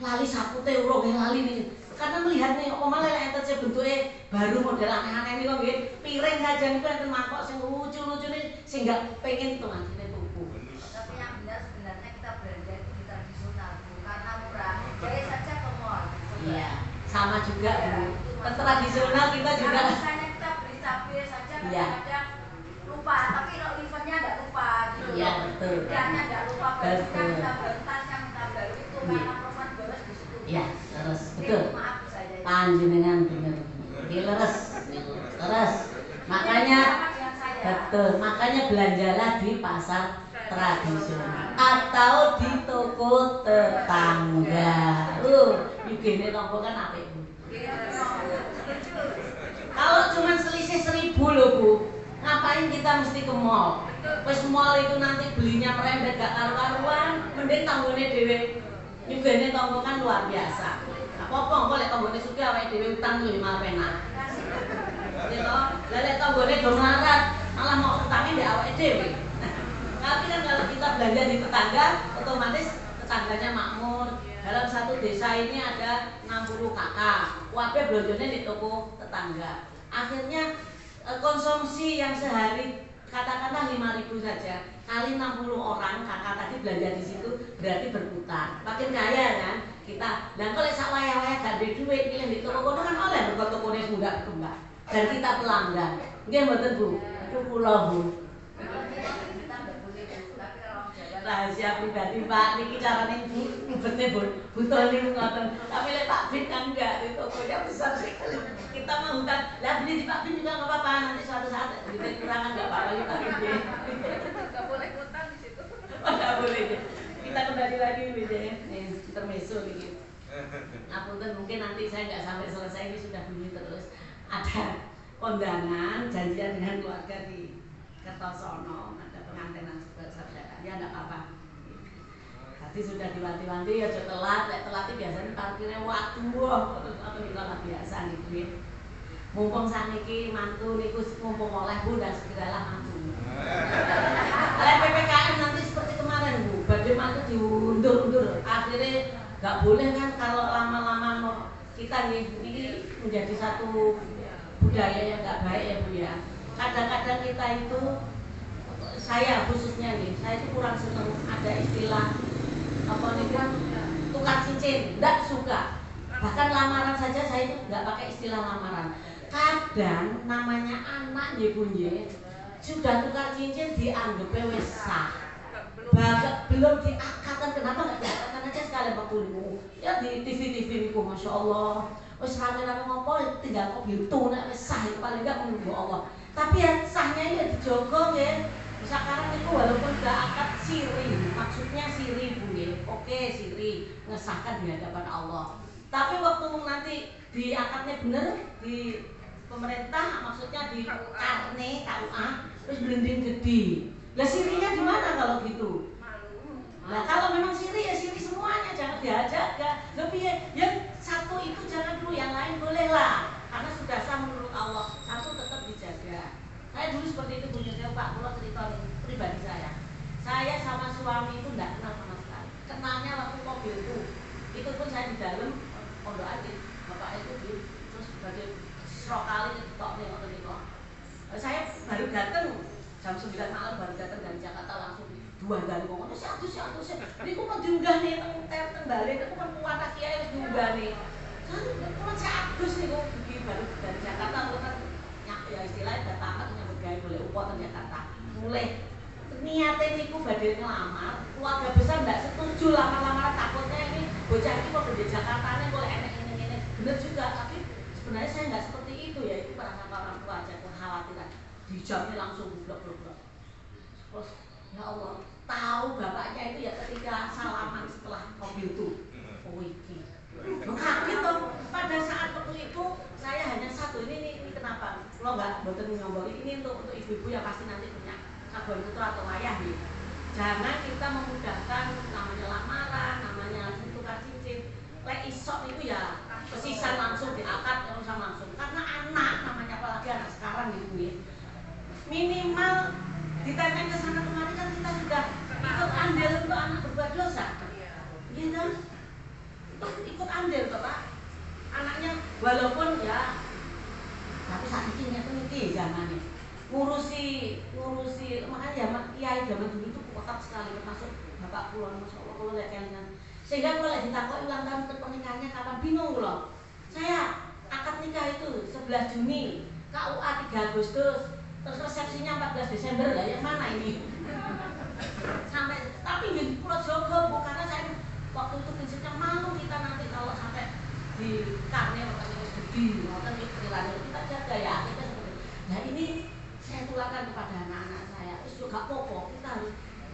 lali sapute urung lali niki. Karena melihat nih, malah enten sing bentuke baru model aneh-aneh niku nggih. Piring saja niku enten mangkok sing lucu-lucu nih sing gak pengen tuh akhirnya tuku. Tapi yang benar sebenarnya kita belanja itu di tradisional Bu, karena murah. Jadi saja ke mall. Iya, sama juga Bu. Tradisional kita juga. Karena misalnya kita beli cabai saja kadang-kadang lupa, tapi kalau eventnya nggak lupa gitu. Iya. betul. Hanya nggak lupa baju kan Betul. kita baru tas yang kita baru itu Iya. karena perempuan boros di situ. Ya, terus betul. Maaf saya. Panjenengan bener. Iki leres. Terus makanya betul, makanya belanjalah di pasar tradisional atau di toko tetangga. Yugene toko kan apik, Bu. Kalau cuma selisih 1.000 loh, Bu. Ngapain kita mesti ke mall? Wes mall itu nanti belinya merembet gak karu-karuan, mending tanggone dhewe. Yugene toko kan luar biasa. Apa-apa kok lek tanggone sugih awake dhewe utang yo malah penak. Gitu. Lek tanggone do melarat, malah mau utangnya di awake dhewe. Tapi kan kalau kita belanja di tetangga, otomatis tetangganya makmur. Dalam satu desa ini ada 60 kakak. Wabe belanjanya di toko tetangga. Akhirnya konsumsi yang sehari katakanlah 5.000 saja kali 60 orang kakak tadi belanja di situ berarti berputar. Makin kaya kan kita. Dan kalau sak waya-waya gak ada duit pilih di toko kono kan oleh mergo tokone mudah berkembang. Dan kita pelanggan. Nggih mboten Bu? Itu kula Bu. Rahasia pribadi Pak niki carane ngubetne butone ngoten. Tapi lek Pak Bin kan enggak, itu tokonya besar sekali. Kita mau hutang, lah beli di Pak Bin juga enggak apa-apa, nanti suatu saat duit kurang enggak apa-apa ya Pak Bin. Enggak boleh utang di situ. Enggak boleh. Kita kembali lagi gitu ya. Nih, intermezzo dikit. Ngapunten mungkin nanti saya enggak sampai selesai ini sudah bunyi terus. Ada kondangan janjian dengan keluarga di Kertosono, ada pengantinan saudara. Ya enggak apa-apa. Tadi sudah diwanti-wanti ya aja telat, lek telat biasanya parkirnya waktu atau kita biasa nih. Mumpung saniki mantu niku mumpung oleh Bu dan segeralah mantu. Lek PPKM nanti seperti kemarin Bu, badhe mantu diundur-undur. Akhirnya enggak boleh kan kalau lama-lama kita ini menjadi satu budaya yang enggak baik ya Bu ya. Kadang-kadang kita itu saya khususnya nih, saya itu kurang senang ada istilah apa nih kan tukar cincin, enggak suka. Bahkan lamaran saja saya itu enggak pakai istilah lamaran. Kadang namanya anak nggih sudah tukar cincin dianggap wis sah. Belum diakatan, kenapa enggak diakatan aja sekali waktu itu. Ya di TV-TV niku Masya Allah. Wis rame-rame ngopo tinggal kok biltu nek wis sah itu paling enggak menunggu Allah. Tapi ya sahnya ini dijogo nggih. Sekarang itu walaupun sudah akad siri, maksudnya siri Bu ya, oke siri, ngesahkan di hadapan Allah. Tapi waktu nanti di akadnya bener di pemerintah, maksudnya di karne KUA, terus blending gede. Lah sirinya di mana kalau gitu? Nah kalau memang siri ya siri semuanya, jangan dijaga. Lebih ya satu itu jangan dulu, yang lain bolehlah, karena sudah sah menurut Allah. Satu tetap dijaga. Saya dulu seperti itu punya saya Pak, kalau cerita pribadi saya. Saya sama suami itu tidak kenal sama sekali. Kenalnya waktu mobil itu pun saya di dalam pondok aja. Bapak itu di terus sebagai serokali tok nih waktu itu. Saya baru datang jam 9 malam baru datang dari Jakarta langsung dua kali ngomong satu. Ini kok mau diunggah nih teng balik, aku kan kuat kiai harus diunggah nih. Saya Agus nih kok baru dari Jakarta kan ya istilahnya datang gaya boleh upot ke Jakarta. Mulai niatnya niku badhe ngelamar, keluarga besar ndak setuju lamar-lamaran, takutnya ini bocah iki kok di Jakarta nih boleh enek ini. Bener juga, tapi sebenarnya saya nggak seperti itu ya, itu perasaan orang tua aja kekhawatiran. Dijawabnya langsung blok. Terus ya Allah, tahu bapaknya itu ya ketika salaman setelah mobil itu. Oh iki. Kaget tuh pada saat waktu itu saya hanya satu ini kenapa? Kalau nggak boten ngobrol ini untuk ibu-ibu yang pasti nanti punya kabar putra atau ayah nih. Jangan kita memudahkan namanya lamaran, namanya tukar cincin. Lek isok itu ya pesisan langsung diakad langsung. Karena anak namanya apalagi anak sekarang gitu ya. Minimal ditanya ke sana kemari kan kita sudah ikut andil untuk anak berbuat dosa. Gitu. Ikut andil toh Pak. Anaknya walaupun ya tapi saat ini ngerti zamannya ngurusi makanya zaman kiai zaman dulu itu kotak sekali termasuk bapak pulang Masya Allah kalau lihat kalian sehingga kalau ditakoi ulang tahun pernikahannya kapan bingung loh. Saya akad nikah itu 11 Juni KUA 3 Agustus terus resepsinya 14 Desember lah yang mana ini Sampai tapi di Pulau Jogo Bu, karena saya waktu itu prinsipnya malu kita nanti kalau sampai di karne makanya gede, ngoten iki perilaku kita jaga ya kita seperti. Nah ini saya tularkan kepada anak-anak saya. Wis juga popo, kita harus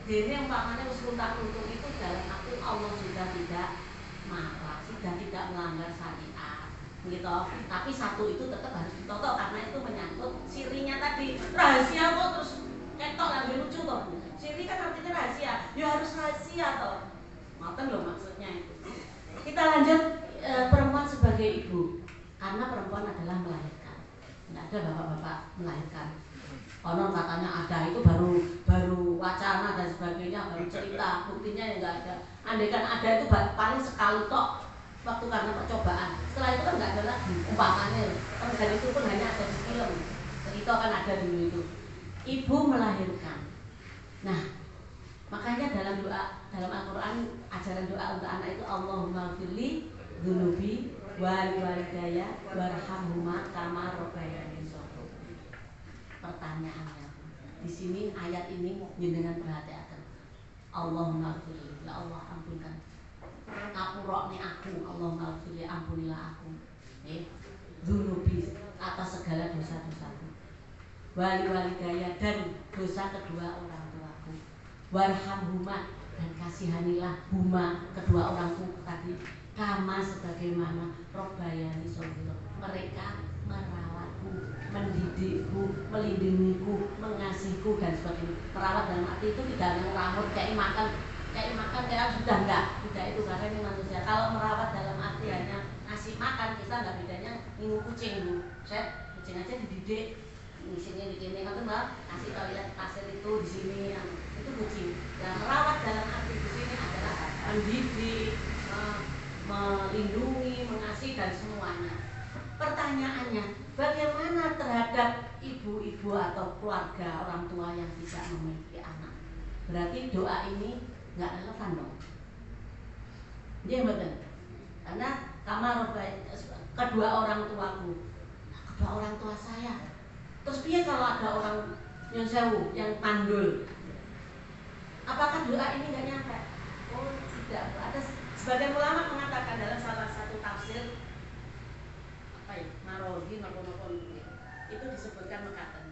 dene umpamane wis kuntak-kuntuk itu dalam arti Allah sudah tidak marah, sudah tidak melanggar syariat. Gitu. Tapi satu itu tetap harus ditotok karena itu menyangkut sirinya tadi. Rahasia kok terus ketok lagi lucu toh. Siri kan artinya rahasia. Ya harus rahasia toh. Ngoten loh maksudnya itu. Kita lanjut perempuan sebagai ibu. Karena perempuan adalah melahirkan. Tidak ada bapak-bapak melahirkan. Konon katanya ada, itu baru wacana dan sebagainya, baru cerita, buktinya yang enggak ada. Andaikan ada itu paling sekali tok waktu karena percobaan. Setelah itu kan enggak ada lagi umpamanya. Dan itu pun hanya ada di film. Cerita kan ada dulu itu. Ibu melahirkan. Nah, makanya dalam doa, dalam Al-Quran, ajaran doa untuk anak itu Allahumma firli dunubi walidaya warhamhuma kama rabbayani shaghira. Pertanyaannya, di sini ayat ini jenengan perhatikan. Allahumma firli, ya Allah ampunkan. Ngapurokne aku, Allahumma firli, ampunilah aku. Dunubi atas segala dosa-dosaku. Walidaya dan dosa kedua orang tuaku. Warhamhuma dan kasihanilah huma kedua orangku tadi kama sebagaimana robbayani shaghira. Mereka merawatku, mendidikku, melindungiku, mengasihiku dan sebagainya. Merawat dalam arti itu tidak merawat kayak makan kayak sudah enggak itu karena ini manusia. Kalau merawat dalam arti hanya ngasih makan, kita enggak bedanya ngingu kucing Bu. Saya kucing aja dididik, ngisinya di sini kan Mbak, kasih toilet pasir itu di sini itu kucing. Dan merawat dalam arti di sini adalah mendidik, melindungi, mengasihi dan semuanya. Pertanyaannya, bagaimana terhadap ibu-ibu atau keluarga orang tua yang tidak memiliki anak? Berarti doa ini nggak relevan dong. Iya betul. Karena kamar kedua orang tuaku, kedua orang tua saya. Terus dia kalau ada orang yang sewu, yang pandul, apakah doa ini nggak nyampe? Oh tidak. Ada sebagian ulama mengatakan dalam salah satu tafsir Marozi itu disebutkan mengatakan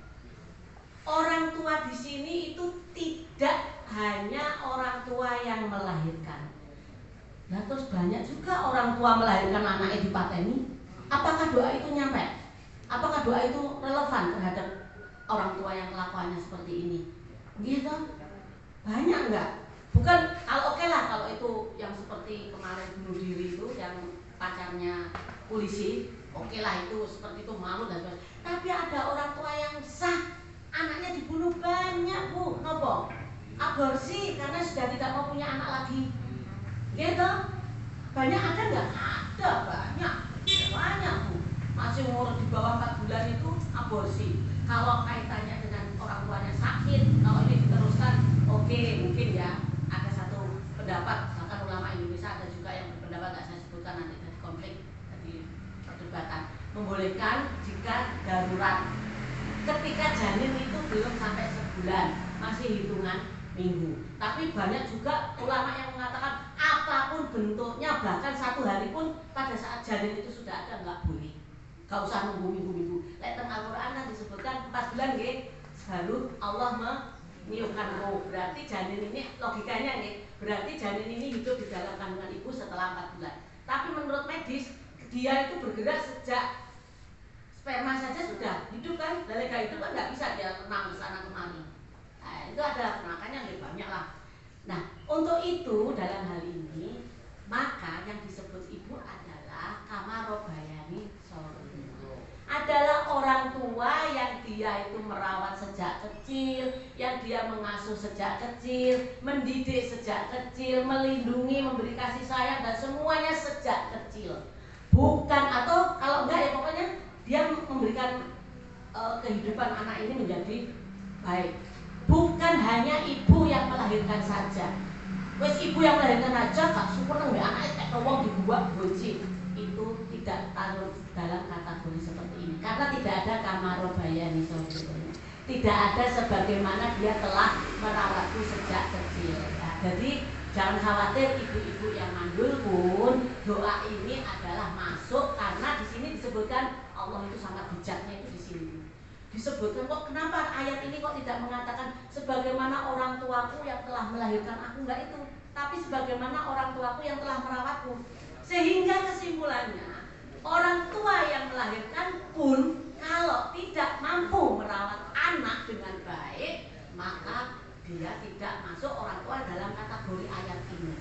orang tua di sini itu tidak hanya orang tua yang melahirkan. Nah terus banyak juga orang tua melahirkan anaknya dipateni. Apakah doa itu nyampe? Apakah doa itu relevan terhadap orang tua yang kelakuannya seperti ini? Gitu? Banyak enggak? Bukan kalau oke lah kalau itu yang seperti kemarin bunuh diri itu yang pacarnya polisi, oke lah itu seperti itu malu dan sebagainya. Tapi ada orang tua yang sah anaknya dibunuh banyak Bu, nopo? Aborsi karena sudah tidak mau punya anak lagi. Gitu? Banyak ada enggak? Ada banyak Bu. Masih umur di bawah 4 bulan itu aborsi. Kalau kaitannya dengan orang tuanya sakit, kalau ini diteruskan, oke, mungkin ya ada satu pendapat, bahkan ulama Indonesia ada juga yang berpendapat, nggak saya sebutkan nanti dari konflik, dari perdebatan, membolehkan jika darurat ketika janin itu belum sampai sebulan, masih hitungan minggu. Tapi banyak juga ulama yang mengatakan apapun bentuknya, bahkan 1 hari pun pada saat janin itu sudah ada, nggak boleh. Gak usah nunggu minggu-minggu. Lek teng Al-Qur'an disebutkan 4 bulan nggih, baru Allah meniupkan roh. Berarti janin ini logikanya nggih, berarti janin ini hidup di dalam kandungan ibu setelah 4 bulan. Tapi menurut medis, dia itu bergerak sejak sperma saja sudah hidup kan. Lega itu kan nggak bisa dia renang ke sana kemari. Nah, itu ada, makanya lebih banyak lah. Nah, untuk itu dalam hal ini maka yang disebut ibu adalah kama robbayani shaghira. Adalah orang tua yang dia itu merawat sejak kecil, yang dia mengasuh sejak kecil, mendidik sejak kecil, melindungi, memberi kasih sayang dan semuanya sejak kecil. Bukan atau kalau enggak ya pokoknya dia memberikan kehidupan anak ini menjadi baik. Bukan hanya ibu yang melahirkan saja. Wes ibu yang melahirkan aja gak syukur nang anake tek wong dibuat boci. Itu tidak taruh dalam kategori seperti ini karena tidak ada kamar robbayani shaghira. tidak ada sebagaimana dia telah merawatku sejak kecil. Nah, jadi jangan khawatir ibu-ibu yang mandul pun doa ini adalah masuk karena di sini disebutkan Allah itu sangat bijaknya itu di sini. Disebutkan kok kenapa ayat ini kok tidak mengatakan sebagaimana orang tuaku yang telah melahirkan aku, enggak itu, tapi sebagaimana orang tuaku yang telah merawatku. Sehingga kesimpulannya orang tua yang melahirkan pun kalau tidak mampu merawat anak dengan baik, maka dia tidak masuk orang tua dalam kategori ayat ini.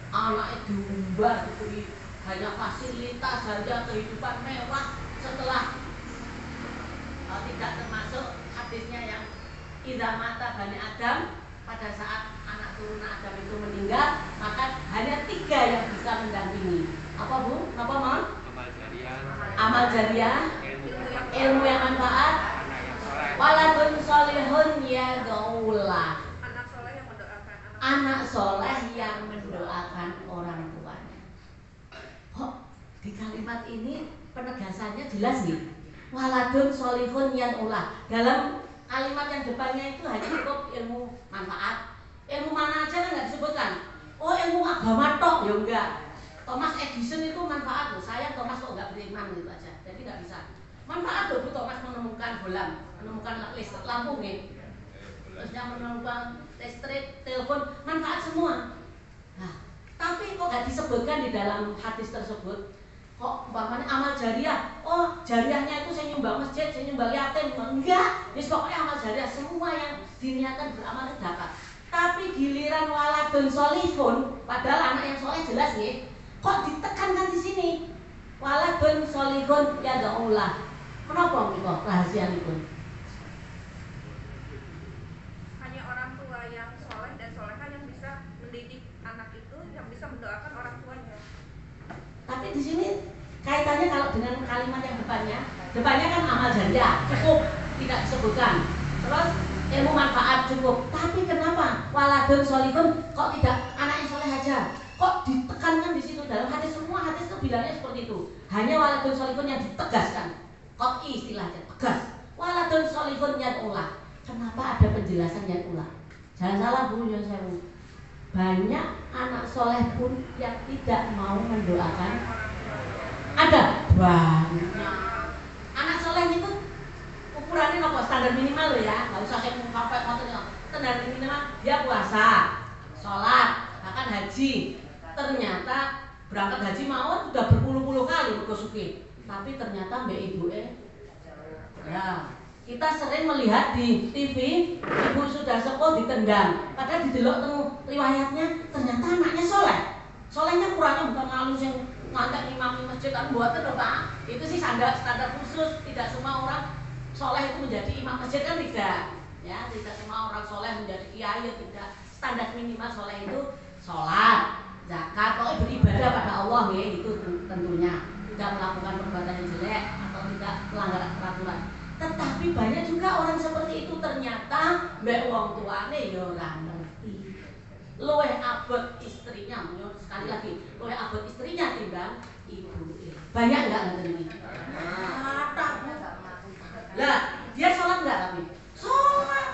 Anak itu diumbar, diberi hanya fasilitas saja, kehidupan mewah, setelah tidak termasuk hadisnya yang idza mata bani Adam, pada saat anak turunan Adam itu meninggal, maka hanya 3 yang bisa mendampingi. Apa Bu? Apa Mon? Amal jariah, ilmu yang manfaat, waladun solihun yad'ulah, anak soleh yang mendoakan orang tuanya. Kok di kalimat ini penegasannya jelas nih? Waladun solihun yad'ulah. Dalam kalimat yang depannya itu hanya cukup ilmu manfaat. Ilmu mana aja kan nggak disebutkan. Oh, ilmu agama tok, ya enggak. Thomas Edison itu manfaat loh. Saya Thomas kok nggak beriman gitu aja. Jadi nggak bisa. Manfaat loh Bu Thomas menemukan bola, menemukan listrik lampu nih. Terusnya menemukan listrik, telepon, manfaat semua. Nah, tapi kok nggak disebutkan di dalam hadis tersebut? Kok umpamanya amal jariah? Oh, jariahnya itu saya nyumbang masjid, saya nyumbang yatim. Enggak. Jadi pokoknya amal jariah semua yang diniatkan beramal itu dapat. Tapi giliran waladun solihun, padahal anak yang soleh jelas nih. Kok ditekankan di sini? Waladun solihun yad'ulah. Kenapa kok rahasia itu? Hanya orang tua yang soleh dan soleha yang bisa mendidik anak itu, yang bisa mendoakan orang tuanya. Tapi di sini kaitannya kalau dengan kalimat yang depannya kan amal jariah cukup, tidak disebutkan. Terus ilmu manfaat cukup. Tapi kenapa waladun solihun kok tidak anak yang soleh aja? Kok ditekankan di situ? Dalam hadis semua hadis itu bilangnya seperti itu. Hanya waladun solihun yang ditegaskan. Kok istilahnya tegas. Waladun solihun yad'ulah. Kenapa ada penjelasan yad'ulah? Jangan salah Bu, jangan salah. Banyak anak soleh pun yang tidak mau mendoakan. Ada banyak. Anak soleh itu ukurannya apa? Standar minimal loh ya. Gak usah saya sampai motornya. Standar minimal dia puasa, sholat, bahkan haji. Ternyata berangkat haji mau sudah berpuluh-puluh kali berkosuki. Tapi ternyata mbak ibu ya, kita sering melihat di TV ibu sudah sepuh ditendang. Padahal didelok riwayatnya ternyata anaknya soleh. Solehnya kurangnya bukan ngalus yang ngantek imam masjid kan buat itu Pak. Itu sih standar khusus. Tidak semua orang soleh itu menjadi imam masjid kan tidak. Ya, tidak semua orang soleh menjadi kiai, tidak. Standar minimal soleh itu sholat, zakat, pokoknya beribadah pada Allah ya, itu tentunya. Tidak melakukan perbuatan yang jelek atau tidak melanggar peraturan. Tetapi banyak juga orang seperti itu ternyata mbak wong tuane ya ora ngerti. Luwih abot istrinya, sekali lagi, luwih abot istrinya timbang ibu. Banyak enggak ngeten iki? Lah, dia sholat enggak tapi? Sholat.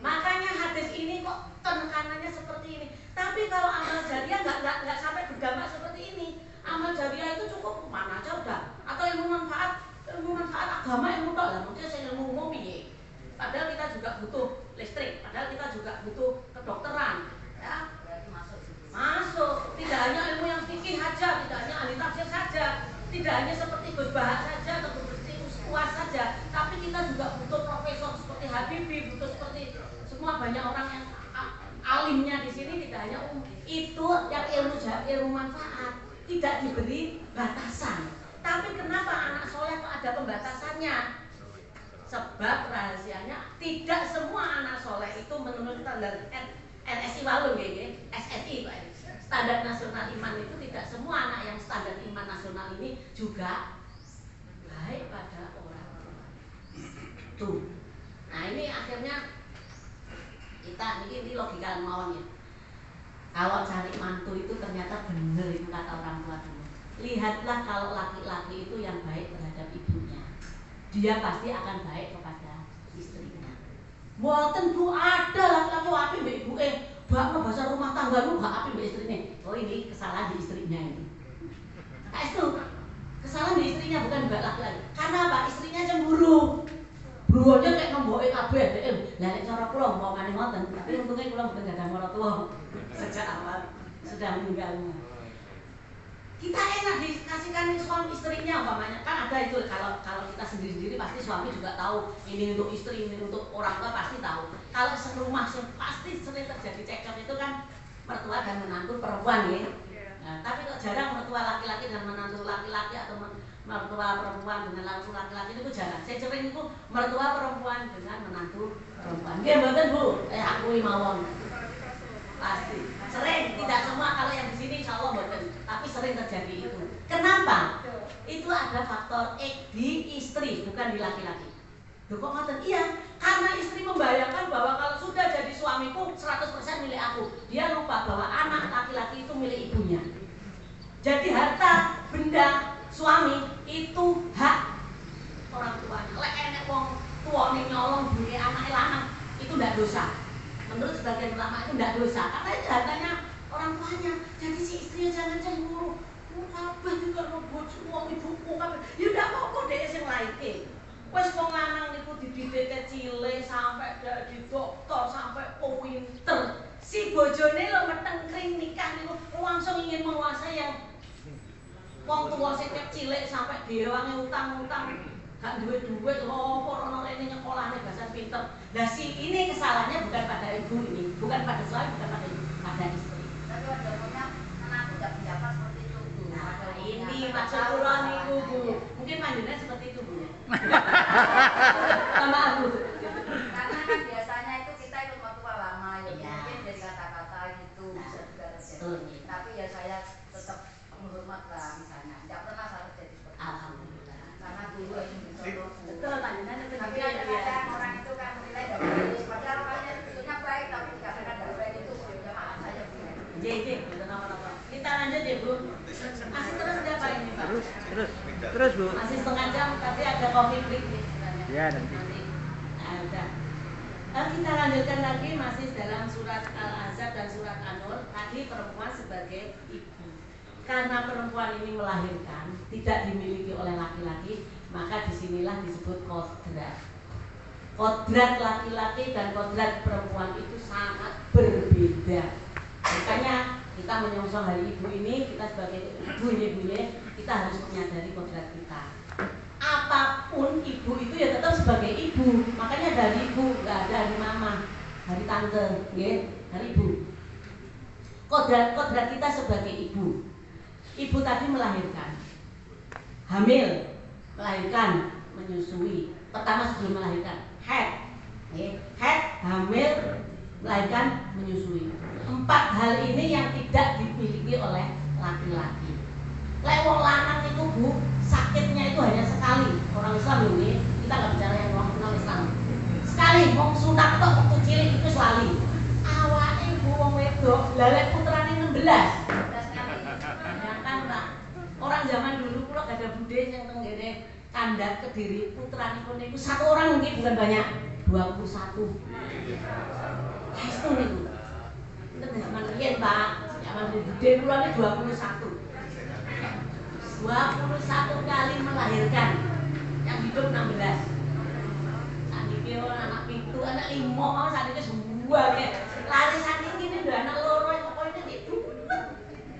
Makanya hadis ini kok tekanannya seperti ini. Tapi kalau amal jariah enggak sampai berdampak seperti ini. Amal jariah itu cukup mana aja udah. Atau ilmu manfaat agama ilmu tok lah. Mungkin saya ilmu umum piye. Padahal kita juga butuh listrik, padahal kita juga butuh kedokteran, ya. Masuk. Tidak hanya ilmu yang fikih saja, tidak hanya ahli tafsir saja, tidak hanya seperti Gus Bahar saja atau seperti UAS saja, tapi kita juga butuh profesor seperti Habibie, butuh seperti semua banyak orang yang alimnya di sini. Tidak hanya itu yang ilmu manfaat. Tidak diberi batasan. Tapi kenapa anak soleh kok ada pembatasannya? Sebab rahasianya tidak semua anak soleh itu menurut standar NSI Walun SSI Pak. Standar nasional iman itu tidak semua anak yang standar iman nasional ini juga baik pada orang tua. Tuh. Nah ini akhirnya kita ini logika mawon ya. Kalau cari mantu itu ternyata benar itu kata orang tua dulu. Lihatlah kalau laki-laki itu yang baik terhadap ibunya, dia pasti akan baik kepada istri. Mboten Bu, ada laki-laki apik mbek ibuke. Bak bahasa rumah tangga lu gak apik mbek istrine. Oh ini kesalahan di istrinya ini. Itu kesalahan di istrinya bukan mbak laki-laki. Karena apa? Istrinya cemburu. Bruwonya kayak nomboke kabeh dhek. Lah nek cara kula umpamane ngoten, tapi untungnya kula mboten gadah maratuwa. Sejak awal sudah meninggal. Kita enak dikasihkan suami istrinya umpamanya. Kan ada itu kalau kita sendiri-sendiri pasti suami juga tahu ini untuk istri, ini untuk orang tua pasti tahu. Kalau serumah pasti sering terjadi cekcok itu kan mertua dan menantu perempuan ya. Nah, tapi kok jarang mertua laki-laki dan menantu laki-laki atau mertua perempuan dengan langsung laki-laki itu jarang. Saya sering itu mertua perempuan dengan menantu perempuan. Nggih mboten Bu, aku mawon. Pasti. Sering, tidak semua kalau yang di sini insyaallah mboten, tapi sering terjadi itu. Kenapa? Itu ada faktor X di istri, bukan di laki-laki. Loh kok ngoten? Iya, karena istri membayangkan bahwa kalau sudah jadi suamiku 100% milik aku. Dia lupa bahwa anak laki-laki itu milik ibunya. Jadi harta benda suami itu hak orang tua. Lek enek wong tuane nyolong duwe anake lanang itu ndak dosa. Menurut sebagian ulama itu ndak dosa karena itu hartanya orang tuanya. Jadi si istrinya jangan cemburu. Kabeh juga bojo wong ibuku kabeh. Ya ndak apa-apa dhek sing laike. Wis wong lanang niku dididike cilik sampai dadi dokter sampai pinter. Si bojone lho metengkring nikah niku langsung ingin menguasai yang wong tuwa sing cilik sampai dewange utang-utang. Gak duwe duit lho apa rene nyekolahne basan pinter. Lah si ini kesalahannya bukan pada ibu ini, bukan pada suami, bukan pada ibu, pada istri. Tapi wajahnya anakku tidak pendapat seperti itu Bu. Nah, ini maksud kula niku Bu. Mungkin panjenengan seperti itu Bu ya. Sama aku. Karena kan biasanya itu kita ikut mertua lama ya. Mungkin dari kata-kata gitu bisa juga terjadi. Tapi ya saya tetap menghormat lah misalnya. Tidak pernah saya terjadi seperti itu. Alhamdulillah. Karena dulu itu Betul panjenengan itu. tapi kadang-kadang orang itu kan menilai dari padahal orangnya sebetulnya baik tapi dikatakan dari baik itu ya maaf saja Bu. JJ, itu nama-nama. Kita lanjut ya Bu. Masih terus berapa ini Pak? Terus Bu. Masih setengah jam, tapi ada coffee break nih sebenarnya. Ya, nanti. Nah, udah. Kita lanjutkan lagi masih dalam surat Al-Ahzab dan surat An-Nur. Tadi perempuan sebagai ibu. Karena perempuan ini melahirkan, tidak dimiliki oleh laki-laki, maka disinilah disebut kodrat. Kodrat laki-laki dan kodrat perempuan itu sangat berbeda. Makanya kita menyongsong hari ibu ini, kita sebagai ibu ini, kita harus menyadari kodrat kita. Apapun ibu itu ya tetap sebagai ibu. Makanya dari ibu, nggak ada dari mama, dari tante, ya, dari ibu. Kodrat kita sebagai ibu. Ibu tadi melahirkan, hamil, melahirkan, menyusui. Pertama sebelum melahirkan, head, hamil, melahirkan, menyusui. 4 hal ini yang tidak dimiliki oleh laki-laki. Lek wong lanang itu Bu, sakitnya itu hanya sekali. Orang Islam ini, kita nggak bicara yang orang Islam. Sekali, wong sunat tok waktu cilik itu selalu. Awake Bu wong wedok, lalek putrane 16. Orang zaman dulu kula gak ada budhe yang tenggene kandat Kediri putranipun niku 1 orang mungkin bukan banyak 21. Itu niku. Itu zaman riyen Pak, zaman budhe kula niku 21. 21 kali melahirkan. Yang hidup 16. Saniki anak 7, anak 5, saniki semua nggih. Larisan iki lho anak loro kok pokoke itu.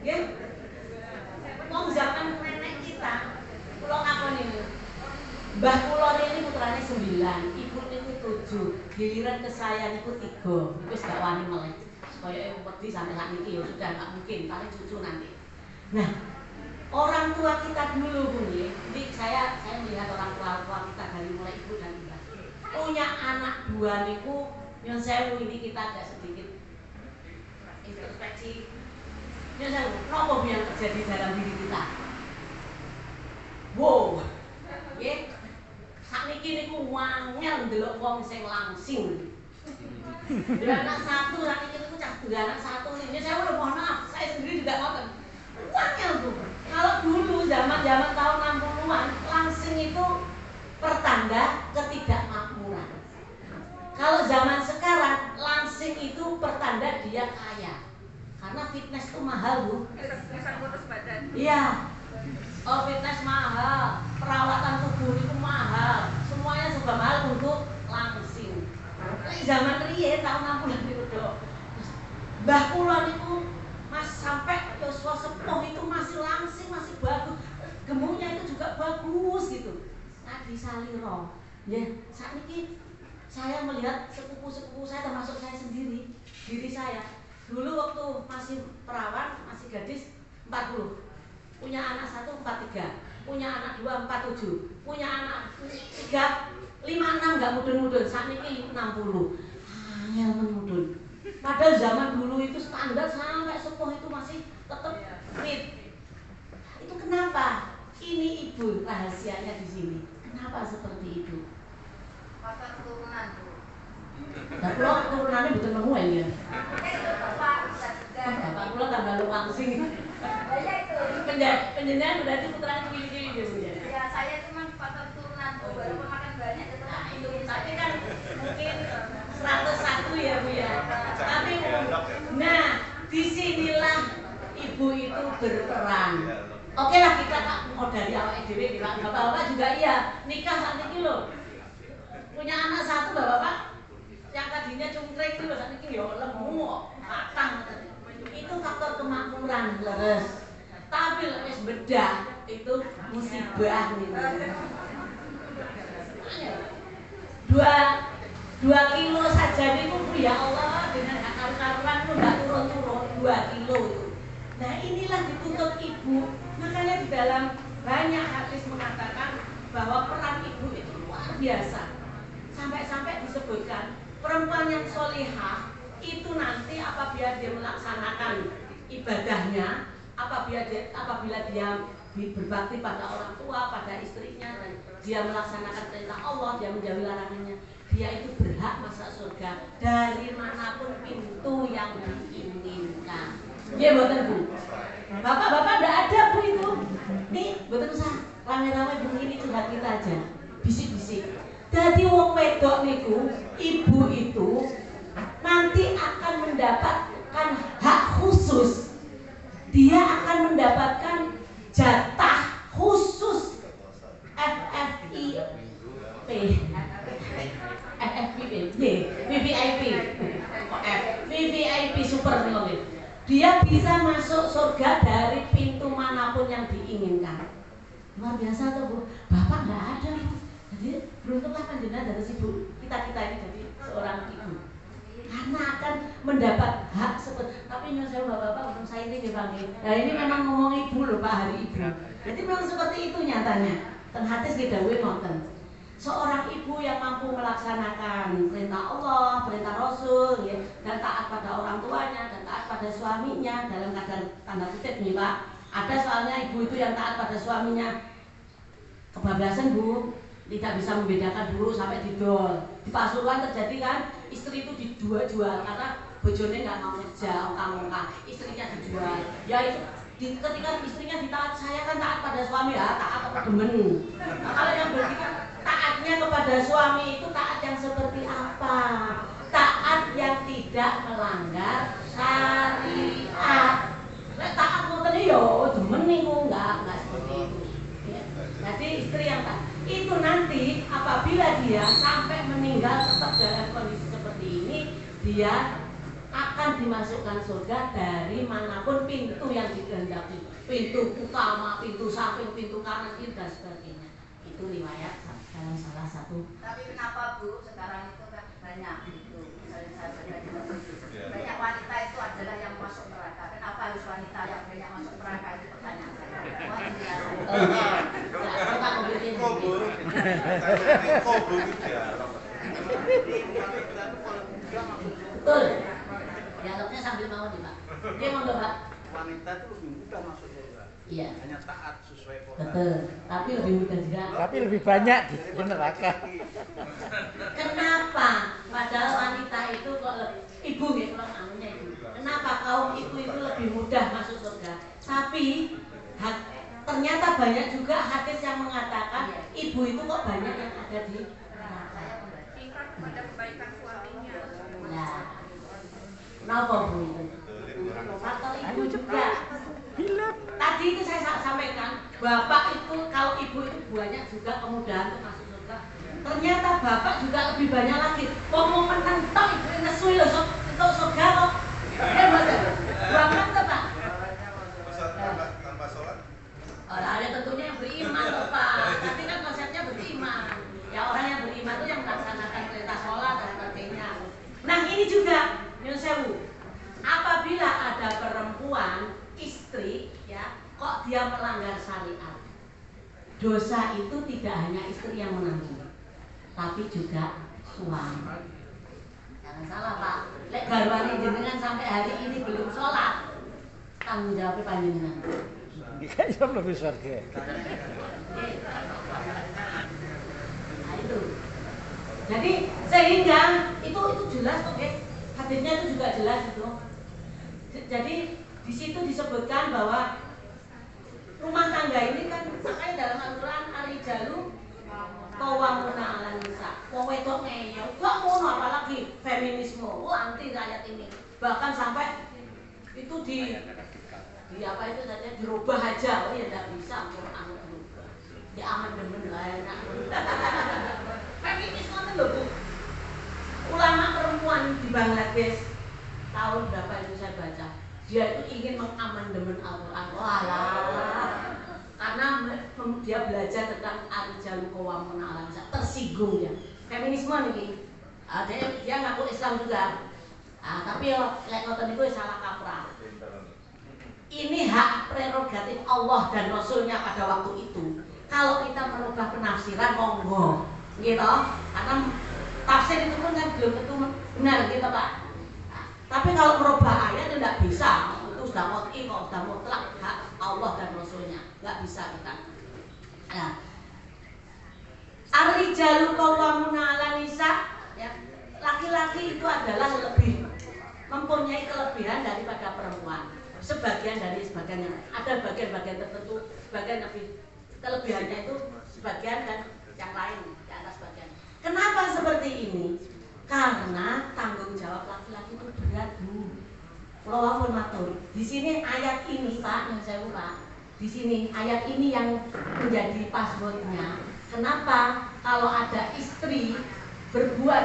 Nggih. Wong zaman nenek kita, kula ngakoni niku. Mbah kula ini putrane 9, ibu niku 7, giliran ke saya niku 3. Wis gak wani meleh. Supaya wedi sampe sakniki ya sudah enggak mungkin, paling cucu nanti. Nah, orang tua kita dulu Bu nggih. Ini saya melihat orang tua kita dari mulai ibu dan ibu. Punya anak 2 niku nyun sewu ini kita agak sedikit introspeksi. Ya saya, apa yang terjadi dalam diri kita? Wow, ya, sakniki niku wangel ndelok wong sing langsing. Dua anak 1, sakniki niku cah 2 anak 1 ini. Saya udah mohon maaf, saya sendiri juga ngoten. Wangel tuh. Kalau dulu zaman tahun 60-an, langsing itu pertanda ketidakmakmuran. Kalau zaman itu mahal, Bu. Bisa ngurus badan. Iya. Oh, fitness mahal, perawatan tubuh itu mahal, semuanya serba mahal untuk langsing. Zaman riyen tahun 60 itu dok. Mbah kula niku Mas sampai Yosua sepuh itu masih langsing, masih bagus. Gemuknya itu juga bagus gitu. Tadi saliro. Ya, saat ini saya melihat sepupu-sepupu saya termasuk saya sendiri, diri saya. Dulu waktu masih perawan, masih gadis 40. Punya anak 1 43, punya anak 2 47, punya anak 3 56 enggak mudun-mudun. Saat ini 60. Angel menudun. Padahal zaman dulu itu standar sampai sepuh itu masih tetap fit. Itu kenapa? Ini Ibu rahasianya di sini. Kenapa seperti itu? Faktor turunan tuh. Nah, pulau turunannya betul nemu ya. Bapak bisa juga. Bapak pulau tambah lu langsing. Ya itu. Penjenengan berarti putranya cilik-cilik gitu ya. Ya saya cuma faktor turunan tuh, baru makan banyak itu Nah, itu tapi kan mungkin 101 ya Bu ya. Tapi nah, disinilah Ibu itu berperan. Oke lah kita tak mau dari awal dhewe bilang bapak-bapak juga iya nikah saat ini loh. Punya anak 1 bapak-bapak yang tadinya cungkring itu loh saat ini ya lemu matang. Itu faktor kemakmuran leres. Tapi wis bedah itu musibah nih. 2 kilo saja itu ya Allah dengan akar-akaran itu nggak turun-turun 2 kilo itu. Nah inilah dituntut Ibu. Makanya di dalam banyak hadis mengatakan bahwa peran Ibu itu luar biasa. Sampai-sampai disebutkan perempuan yang solihah itu nanti apabila dia melaksanakan ibadahnya, apabila dia berbakti pada orang tua, pada istrinya, dan dia melaksanakan perintah Allah, dia menjauhi larangannya, dia itu berhak masuk surga dari manapun pintu yang diinginkan. Ya betul Bu. Bapak-bapak enggak ada Bu itu. Nih betul usah rame-rame begini curhat kita aja. Bisik-bisik. Jadi wong wedok niku, ibu itu nanti akan mendapatkan hak khusus. Dia akan mendapatkan jatah khusus VVIP VVIP super nih. Dia bisa masuk surga dari pintu manapun yang diinginkan. Luar biasa tuh Bu. Bapak nggak ada Bu. Jadi beruntunglah panjenengan dari si Bu. Kita ini jadi seorang ibu. Karena akan mendapat hak seperti. Tapi nyuwun sewu Bapak, untung saya ini dipanggil. Nah ini memang ngomong ibu loh Pak, hari ibu. Jadi memang seperti itu nyatanya. Ten hadis didhawuhi ngoten. Seorang ibu yang mampu melaksanakan perintah Allah, perintah Rasul, ya, dan taat pada orang tuanya, dan taat pada suaminya dalam keadaan tanda kutip nih Pak. Ada soalnya ibu itu yang taat pada suaminya kebablasan Bu, tidak bisa membedakan dulu sampai didol. Di Pasuruan terjadi kan, istri itu dijual karena bojone nggak mau kerja, ongkang-ongkang, istrinya dijual. Ya itu ketika istrinya ditaat, saya kan taat pada suami ya, taat apa demen. Nah, kalau yang berpikir taatnya kepada suami itu taat yang seperti apa? Taat yang tidak melanggar syariat. Nek taat ngoten yo demen niku enggak seperti itu. Ya. Jadi istri yang taat itu nanti apabila dia sampai meninggal tetap dalam kondisi seperti ini, dia akan dimasukkan surga dari manapun pintu yang dikehendaki, pintu utama, pintu samping, pintu kanan, kiri dan sebagainya. Itu riwayat dalam salah satu. Tapi kenapa Bu sekarang itu kan banyak itu, misalnya saya baca di buku, banyak wanita itu adalah yang masuk neraka. Kenapa harus wanita yang banyak masuk neraka, itu pertanyaan saya. Mohon betul. Dialognya sambil mau nih Pak. Dia mau Pak. Wanita itu lebih mudah masuk surga. Iya. Hanya taat sesuai quota. Betul. Tapi lebih mudah juga. Tapi lebih banyak di neraka. Kenapa? Padahal wanita itu kok ibu gitu loh namanya ibu. Kenapa kaum ibu itu lebih mudah masuk surga? Tapi ternyata banyak juga hadis yang mengatakan ibu itu kok banyak yang ada di neraka. Tingkat kepada kebaikan suaminya. Nah, kenapa Bu itu? Faktor ibu juga Bapak itu kalau ibu itu banyak juga kemudahan untuk masuk surga. Ternyata bapak juga lebih banyak lagi. Mau menentok ibu nesui loh untuk surga kok. Ya betul. Banget tuh Pak. Tanpa sholat? Ada tentunya yang beriman loh Pak. Tapi kan konsepnya beriman. Ya orang yang beriman itu yang melaksanakan perintah sholat dan sebagainya. Nah ini juga Nyun Sewu. Apabila ada perempuan istri ya kok dia melanggar syariat, dosa itu tidak hanya istri yang menanggung, tapi juga suami. Jangan salah Pak, lek garwane jenengan sampai hari ini belum sholat, tanggung jawabnya panjenengan. Kayaknya lebih surga. Nah itu. Jadi sehingga itu jelas kok, hadisnya itu juga jelas itu. Jadi di situ disebutkan bahwa rumah tangga ini kan makanya dalam Al-Quran ar-rijalu qawwamuna 'alan nisa. Wong wedok ngeyel, kok ngono apalagi feminisme. Anti ayat ini. Bahkan sampai itu di apa itu saja dirubah aja. Oh ya enggak bisa Al-Quran berubah. Di amandemen lah enak. Feminisme itu loh Bu. Ulama perempuan di Bangladesh tahun berapa itu saya baca, dia itu ingin mengamandemen Al-Quran. Karena dia belajar tentang ar-rijalu qawwamuna 'alan nisa, tersinggung ya. Feminisme nih, dia ngaku Islam juga, tapi lek ngoten niku salah kaprah. Ini hak prerogatif Allah dan Rasulnya pada waktu itu. Kalau kita merubah penafsiran monggo, gitu. Karena tafsir itu pun kan belum tentu benar, gitu Pak. Tapi kalau merubah ayat tidak bisa, itu sudah qat'i, sudah mutlak hak Allah dan Rasulnya, nggak bisa kita. Nah, ar-rijalu qawwamuna 'alan nisa, ya, laki-laki itu adalah lebih mempunyai kelebihan daripada perempuan. Sebagian yang ada bagian-bagian tertentu, sebagian lebih kelebihannya itu sebagian dan yang lain di atas bagian. Kenapa seperti ini? Karena tanggung jawab laki-laki itu berat Bu. Kalau pun matur, di sini ayat ini Pak, yang saya lupa. Di sini ayat ini yang menjadi passwordnya. Kenapa kalau ada istri berbuat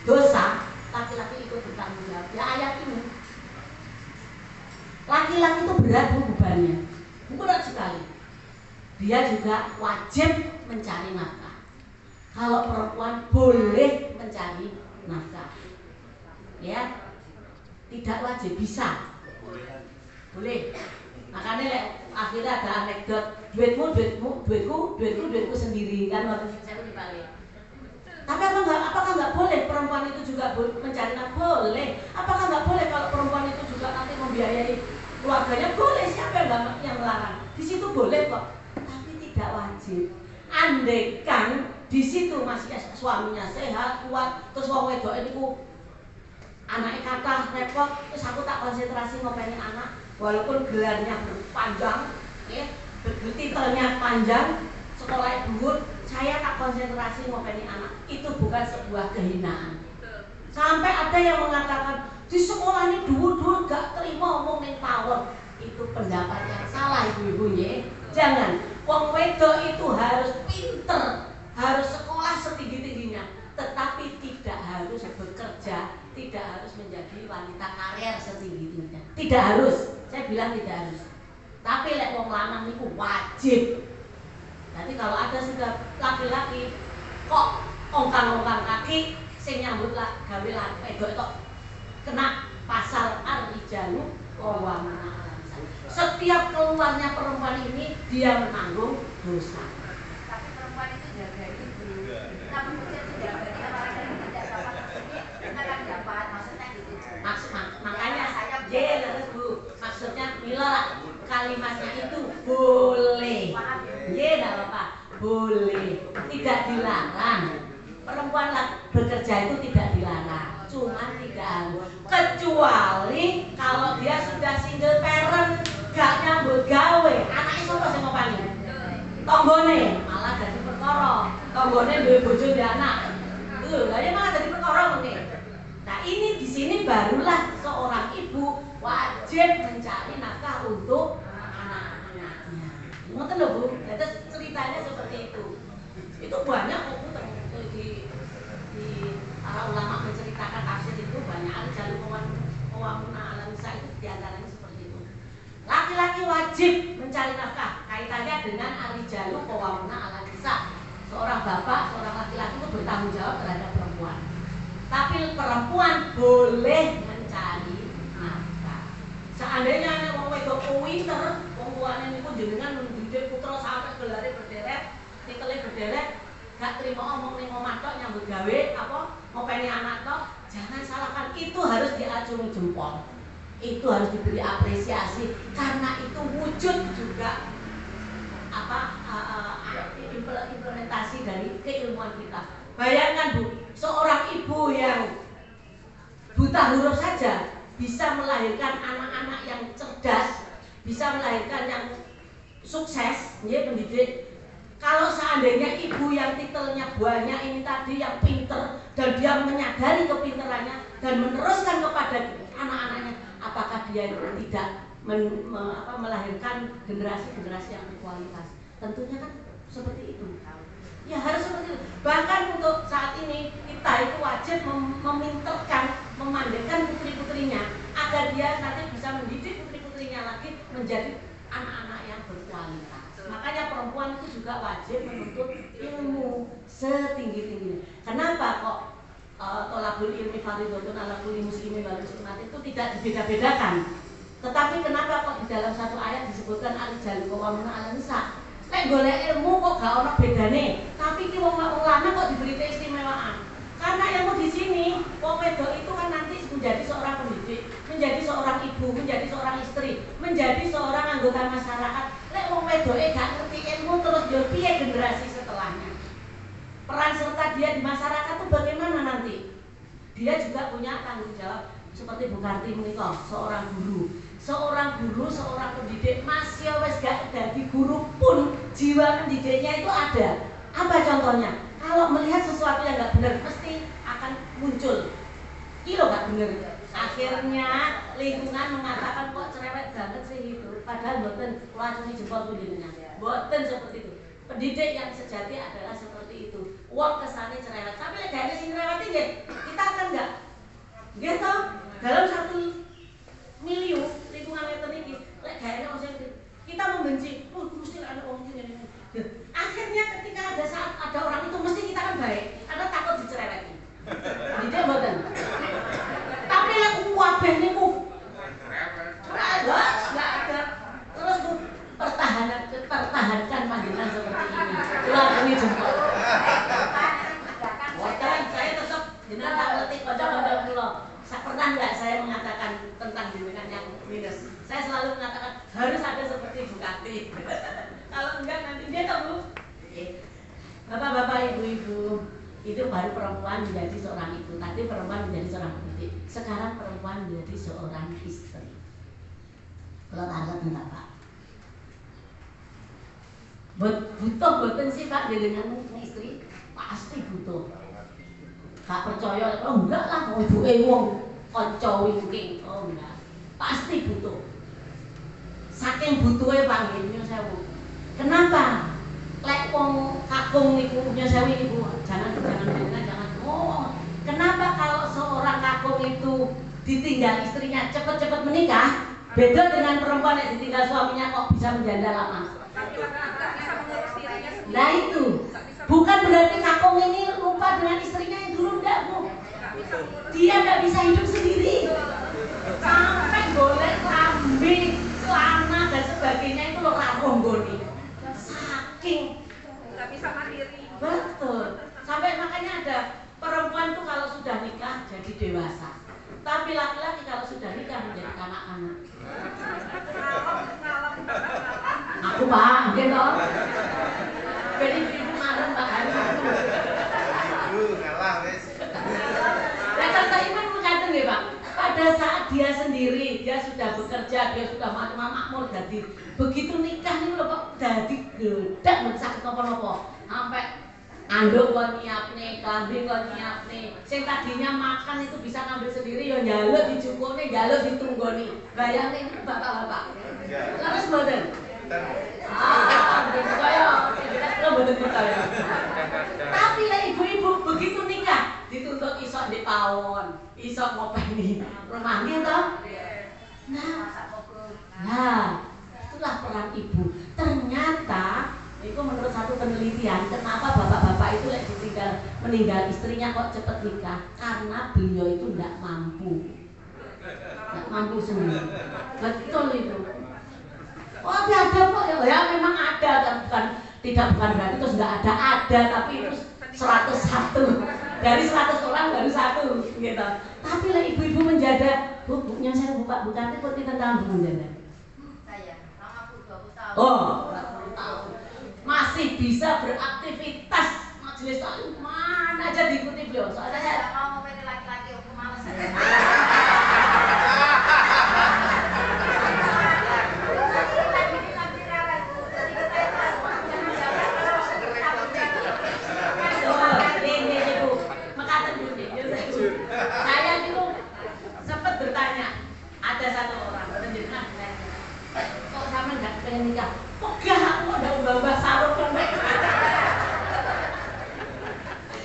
dosa, laki-laki ikut bertanggung jawab? Ya ayat ini. Laki-laki itu berat Bu bebannya, berat sekali. Dia juga wajib mencari nafkah. Kalau perempuan boleh mencari nafkah, ya tidak wajib, bisa, boleh. Makanya akhirnya ada anekdot, duitku sendiri kan waktu saya dibalik. Tapi apakah nggak boleh perempuan itu juga mencari nafkah? Boleh. Apakah nggak boleh kalau perempuan itu juga nanti membiayai keluarganya? Boleh. Siapa yang melarang? Di situ boleh kok, tapi tidak wajib. Andaikan di situ masih suaminya sehat, kuat, terus wong wedok niku anaknya kata repot, terus aku tak konsentrasi ngopeni anak, walaupun gelarnya panjang, ya, titelnya panjang, sekolah dhuwur, saya tak konsentrasi ngopeni anak. Itu bukan sebuah kehinaan. Sampai ada yang mengatakan di sekolah ini dhuwur-dhuwur gak terima omong ning tawon. Itu pendapat yang salah ibu-ibu ya. Jangan, wong wedok itu harus pinter, harus sekolah setinggi-tingginya, tetapi tidak harus bekerja, tidak harus menjadi wanita karir setinggi-tingginya. Tidak harus, saya bilang tidak harus. Tapi lek wong lanang niku wajib. Jadi kalau ada sudah laki-laki kok ongkang-ongkang kaki sing nyambut lah gawe lan wedok tok kena pasal ar-rijalu qawwamuna 'alan nisa. Setiap keluarnya perempuan ini dia menanggung dosa. Tapi perempuan itu jaga ibu. Kita bekerja tidak bagi orang yang tidak dapat maksudnya kita kan dapat maksudnya gitu. Makanya saya jelas Bu. Maksudnya mila kalimatnya itu boleh. Ye enggak apa-apa. Boleh. Tidak dilarang. Perempuan bekerja itu tidak dilarang. Cuma tidak harus. Kecuali kalau dia sudah single parent, gak nyambut gawe. Anaknya sapa sing ngopani? Tonggone malah jadi perkara. Tonggone duwe bojo duwe anak. Lah ya malah jadi perkara ngene. Nah, ini di sini barulah seorang ibu wajib mencari nafkah untuk anak-anaknya. Ngoten lho Bu, terus ceritanya seperti itu. Itu banyak kok Bu di para ulama menceritakan tafsir itu banyak ada jalur qawwamuna 'alan nisa itu diantaranya seperti itu. Laki-laki wajib mencari nafkah, kaitannya dengan ar-rijalu qawwamuna 'alan nisa. Seorang bapak, seorang laki-laki itu bertanggung jawab terhadap perempuan. Tapi perempuan boleh mencari nafkah. Seandainya anak wong wedok pinter, wong tuane niku jenengan mendidik putra sampai gelare berderet, titele berderet, gak terima omong ning omah tok nyambut gawe apa ngopeni anak tok, jangan salahkan, itu harus diacungi jempol. Itu harus diberi apresiasi karena itu wujud juga implementasi dari keilmuan kita. Bayangkan Bu, seorang ibu yang buta huruf saja bisa melahirkan anak-anak yang cerdas, bisa melahirkan yang sukses, ya pendidik. Kalau seandainya ibu yang titelnya banyak ini tadi yang pinter dan dia menyadari kepinterannya dan meneruskan kepada anak-anaknya, apakah dia tidak melahirkan generasi-generasi yang berkualitas? Tentunya kan seperti itu. Ya harus seperti itu. Bahkan untuk saat ini kita itu wajib meminterkan, memandaikan putri-putrinya agar dia nanti bisa mendidik putri-putrinya lagi menjadi anak-anak yang berkualitas. Makanya perempuan itu juga wajib menuntut ilmu setinggi-tingginya. Kenapa kok tolabul ilmi fardhun 'ala kulli muslimin wal muslimat itu tidak dibeda-bedakan? Tetapi kenapa kok di dalam satu ayat disebutkan ar-rijalu qawwamuna 'alan nisa? Lek golek ilmu kok gak ono bedane, tapi ki wong lanang kok diberi keistimewaan. Karena ilmu di sini, wong wedok itu kan nanti menjadi seorang pendidik, menjadi seorang ibu, menjadi seorang istri, menjadi seorang anggota masyarakat. Lek wong wedoke gak ngerti ilmu terus yo piye generasi setelahnya? Peran serta dia di masyarakat itu bagaimana nanti? Dia juga punya tanggung jawab seperti Bu Karti menika, seorang guru, seorang pendidik masih wes gak jadi guru pun jiwa pendidiknya itu ada. Apa contohnya? Kalau melihat sesuatu yang gak benar pasti akan muncul. Kilo gak benar. Akhirnya lingkungan mengatakan kok cerewet banget sih itu. Padahal boten wacuni jempol punjenengan. Boten seperti itu. Pendidik yang sejati adalah seperti itu. Wong kesane cerewet. Tapi lek gak sing cerewet iki kita kan enggak. Nggih toh? Dalam satu milieu lingkungan ngeten iki lek gak ono sing kita membenci, mesti ada orang ini. Akhirnya ketika ada saat ada orang itu mesti kita kan baik karena takut dicereweti. Tidak boten. Tapi lek kabeh niku enggak ada. Terus Bu pertahankan panjenengan seperti ini. Kula jempol. Boten, saya tetap jenengan tak ngerti kanca-kanca kula. Pernah enggak saya mengatakan tentang jenengan yang minus? Saya selalu mengatakan harus ada seperti Bu Kati. Kalau enggak nanti dia tahu Bu. Bapak-bapak, ibu-ibu, itu baru perempuan menjadi seorang ibu. Tadi perempuan menjadi seorang pendidik. Sekarang perempuan menjadi seorang istri. Kalau tanggal enggak Pak? Butuh boten sih Pak dengan istri? Pasti butuh. Gak percaya, oh enggak lah, mau ibuke wong kanca wingking. Oh enggak. Pasti butuh. Saking butuhnya Pak nggih sewu. Kenapa? Lek wong kakung niku sewu niku jangan. Oh, kenapa kalau seorang kakung itu ditinggal istrinya cepet-cepet menikah, beda dengan perempuan yang ditinggal suaminya kok bisa menjanda lama? Nah itu bukan berarti kakung ini lupa dengan istrinya yang dulu enggak Bu. Dia nggak bisa hidup sendiri. Sampai golek kambing, celana dan sebagainya itu lo ronggoni. Saking nggak bisa mandiri. Betul. Sampai makanya ada perempuan tuh kalau sudah nikah jadi dewasa. Tapi laki-laki kalau sudah nikah menjadi kanak-kanak. Aku Pak, gitu. Jadi ibu ngalem Pak hari itu. Ngalah wes. Nah, contoh iman mengatakan nih Pak, pada saat dia sendiri, dia sudah bekerja, dia sudah makmur, jadi begitu nikah nih loh kok jadi gedak sakit apa-apa, sampai anduk kon nyiapne, kambing kon nyiapne, sing tadinya makan itu bisa ngambil sendiri, ya njaluk dijukukne, njaluk ditunggoni, bayangin bapak-bapak, terus mboten. iso ngopeni rumahnya toh. Nah, itulah peran ibu. Ternyata itu menurut satu penelitian, kenapa bapak-bapak itu meninggal istrinya kok cepet nikah? Karena beliau itu tidak mampu sendiri. Betul itu. Oh ada kok ya memang ada kan bukan berarti terus nggak ada tapi itu 101 dari 100 orang baru 1 gitu. Tapi lah ibu-ibu menjaga, bukunya saya buka nanti kok kita tahu menjaga. Saya lama 20 tahun. Oh, 20 tahun. Masih bisa beraktivitas majelis taklim mana aja diikuti beliau. Soalnya Saya nggak mau ngomongin laki-laki, aku males. Saya itu sempat bertanya, ada satu orang penjenengan kok sama nggak pengen nikah? Kok gak aku ada mbak sarung kan?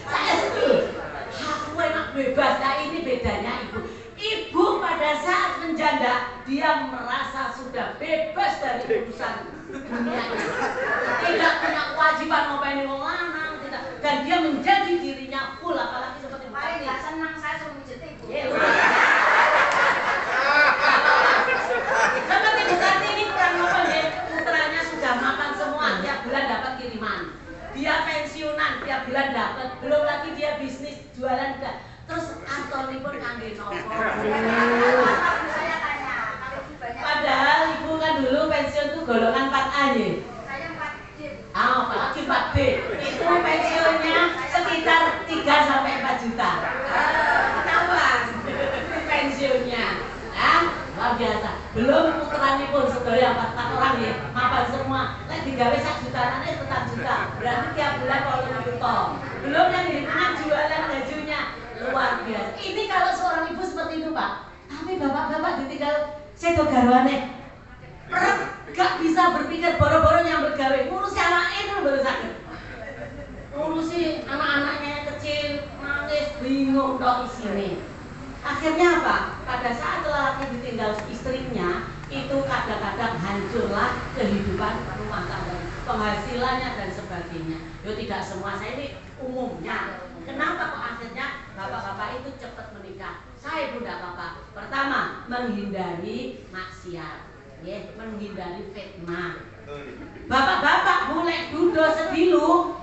Saya sedih. Aku enak bebas. Nah ini bedanya ibu. Ibu pada saat menjanda dia merasa sudah bebas dari urusan dunia ini. Tidak punya kewajiban ngopeni wong lanang, tidak. Dan dia menjadi dirinya full, apalagi seperti Kemarin nggak senang saya suruh mijet ibu. Seperti Bu Karti ini kurang ngomong ya, putranya sudah makan semua, tiap bulan dapat kiriman. Dia pensiunan, tiap bulan dapat. Belum lagi dia bisnis jualan juga. Terus Antoni pun kangge nopo. Saya tanya, kalau ibu banyak. Padahal ibu kan dulu pensiun tuh golongan 4A ya. Saya 4D. Apalagi 4B. Itu pensiunnya sekitar 3 sampai 4 juta. Ketahuan pensiunnya. Luar biasa. Belum putranya pun sedaya 4 orang ya, mapan semua. Lek digawe 1 juta nanti tetap juta. Berarti tiap bulan kalau juta. Belum yang dihitungan jualan bajunya. Luar biasa. Ini kalau seorang ibu seperti itu, Pak. Tapi bapak-bapak ditinggal sedo garwane. Gak bisa berpikir boro-boro yang bergawe. Ngurusi anaknya itu baru sakit. Ngurusi anak-anaknya yang kecil, nangis, bingung dong isine. Akhirnya apa? Pada saat lelaki ditinggal istrinya, itu kadang-kadang hancurlah kehidupan rumah tangga, penghasilannya dan sebagainya. Yo tidak semua, saya ini umumnya. Kenapa kok akhirnya bapak-bapak itu cepat menikah? Saya pun tidak apa-apa. Pertama, menghindari maksiat, ya, menghindari fitnah. Bapak-bapak mulai dudo sedilu,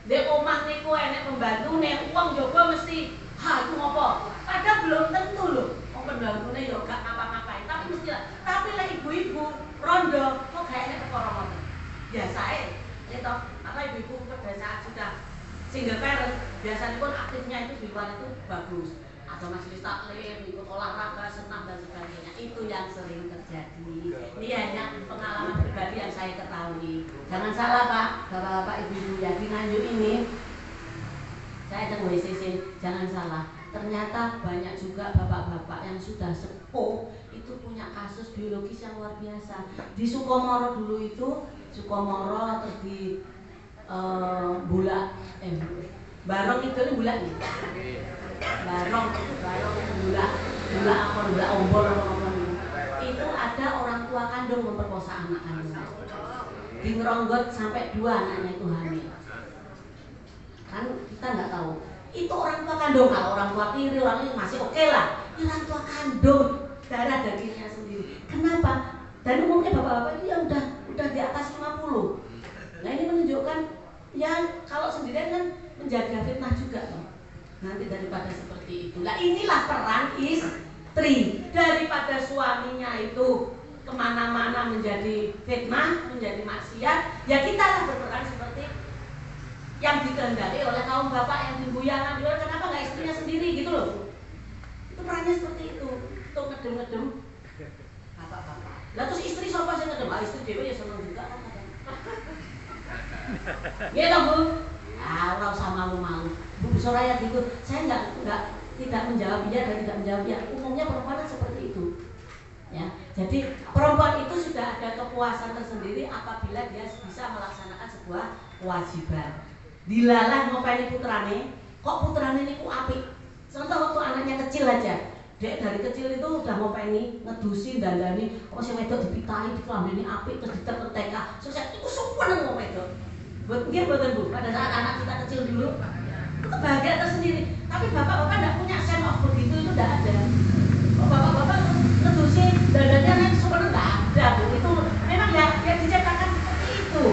di omah niku enek pembantu nek uang jogo mesti itu ngopo? Padahal belum tentu loh. Wong pembantune yo gak ngapa-ngapain, tapi mesti lah. Tapi lah ibu-ibu rondo kok kayaknya perkara ngoten. Biasae, ya toh. Maka ibu-ibu pada saat sudah single parent, biasanya pun aktifnya itu di luar itu bagus. Ada majelis taklim, ikut olahraga, senam dan sebagainya. Itu yang sering terjadi. Ini hanya pengalaman pribadi yang saya ketahui. Jangan salah Pak, bapak-bapak ibu-ibu ya di Nganjuk ini. Saya ada WCC, jangan salah. Ternyata banyak juga bapak-bapak yang sudah sepuh itu punya kasus biologis yang luar biasa. Di Sukomoro dulu itu, Sukomoro terus di Barong itu ini bulan nih. Barong bulan ombol itu ada orang tua kandung memperkosa anak kandungnya. Di Ngeronggot sampai 2 anaknya itu hamil. Kan kita nggak tahu. Itu orang tua kandung, kalau orang tua tiri orang ini masih oke lah. Ini orang tua kandung, darah dagingnya sendiri. Kenapa? Dan umumnya bapak-bapak itu yang udah di atas 50. Nah ini menunjukkan ya kalau sendirian kan menjaga fitnah juga toh. Nanti daripada seperti itu. Nah inilah peran istri. Daripada suaminya itu kemana-mana menjadi fitnah, menjadi maksiat, ya kita lah berperan seperti yang dikehendaki oleh kaum bapak yang dimbuyangan. Kenapa nggak istrinya sendiri gitu loh? Itu perannya seperti itu. Tuh ngedem-ngedem bapak-bapak. Lah terus istri siapa sih ngedem? Istri dewe ya seneng juga kan. Iya toh Bu? Orang usah malu-malu. Bu Soraya gitu. Saya tidak menjawab iya dan tidak menjawab ya. Umumnya perempuan seperti itu. Ya, jadi perempuan itu sudah ada kepuasan tersendiri apabila dia bisa melaksanakan sebuah kewajiban. Dilalah ngopeni putrane, kok putrane niku apik. Contoh waktu anaknya kecil aja, dia dari kecil itu udah ngopeni, ngedusin, dandani, oh si wedok dipitahi, dikelambini api, terus ditekan TK, sukses itu semua nang wedok. Mungkin buatan Bu, pada saat anak kita kecil dulu, itu kebahagiaan tersendiri. Tapi bapak-bapak tidak punya sense of begitu, itu tidak ada. Oh, bapak-bapak ngedusin, dandannya nanti semua nggak ada, Bu. Itu memang ya diciptakan seperti itu.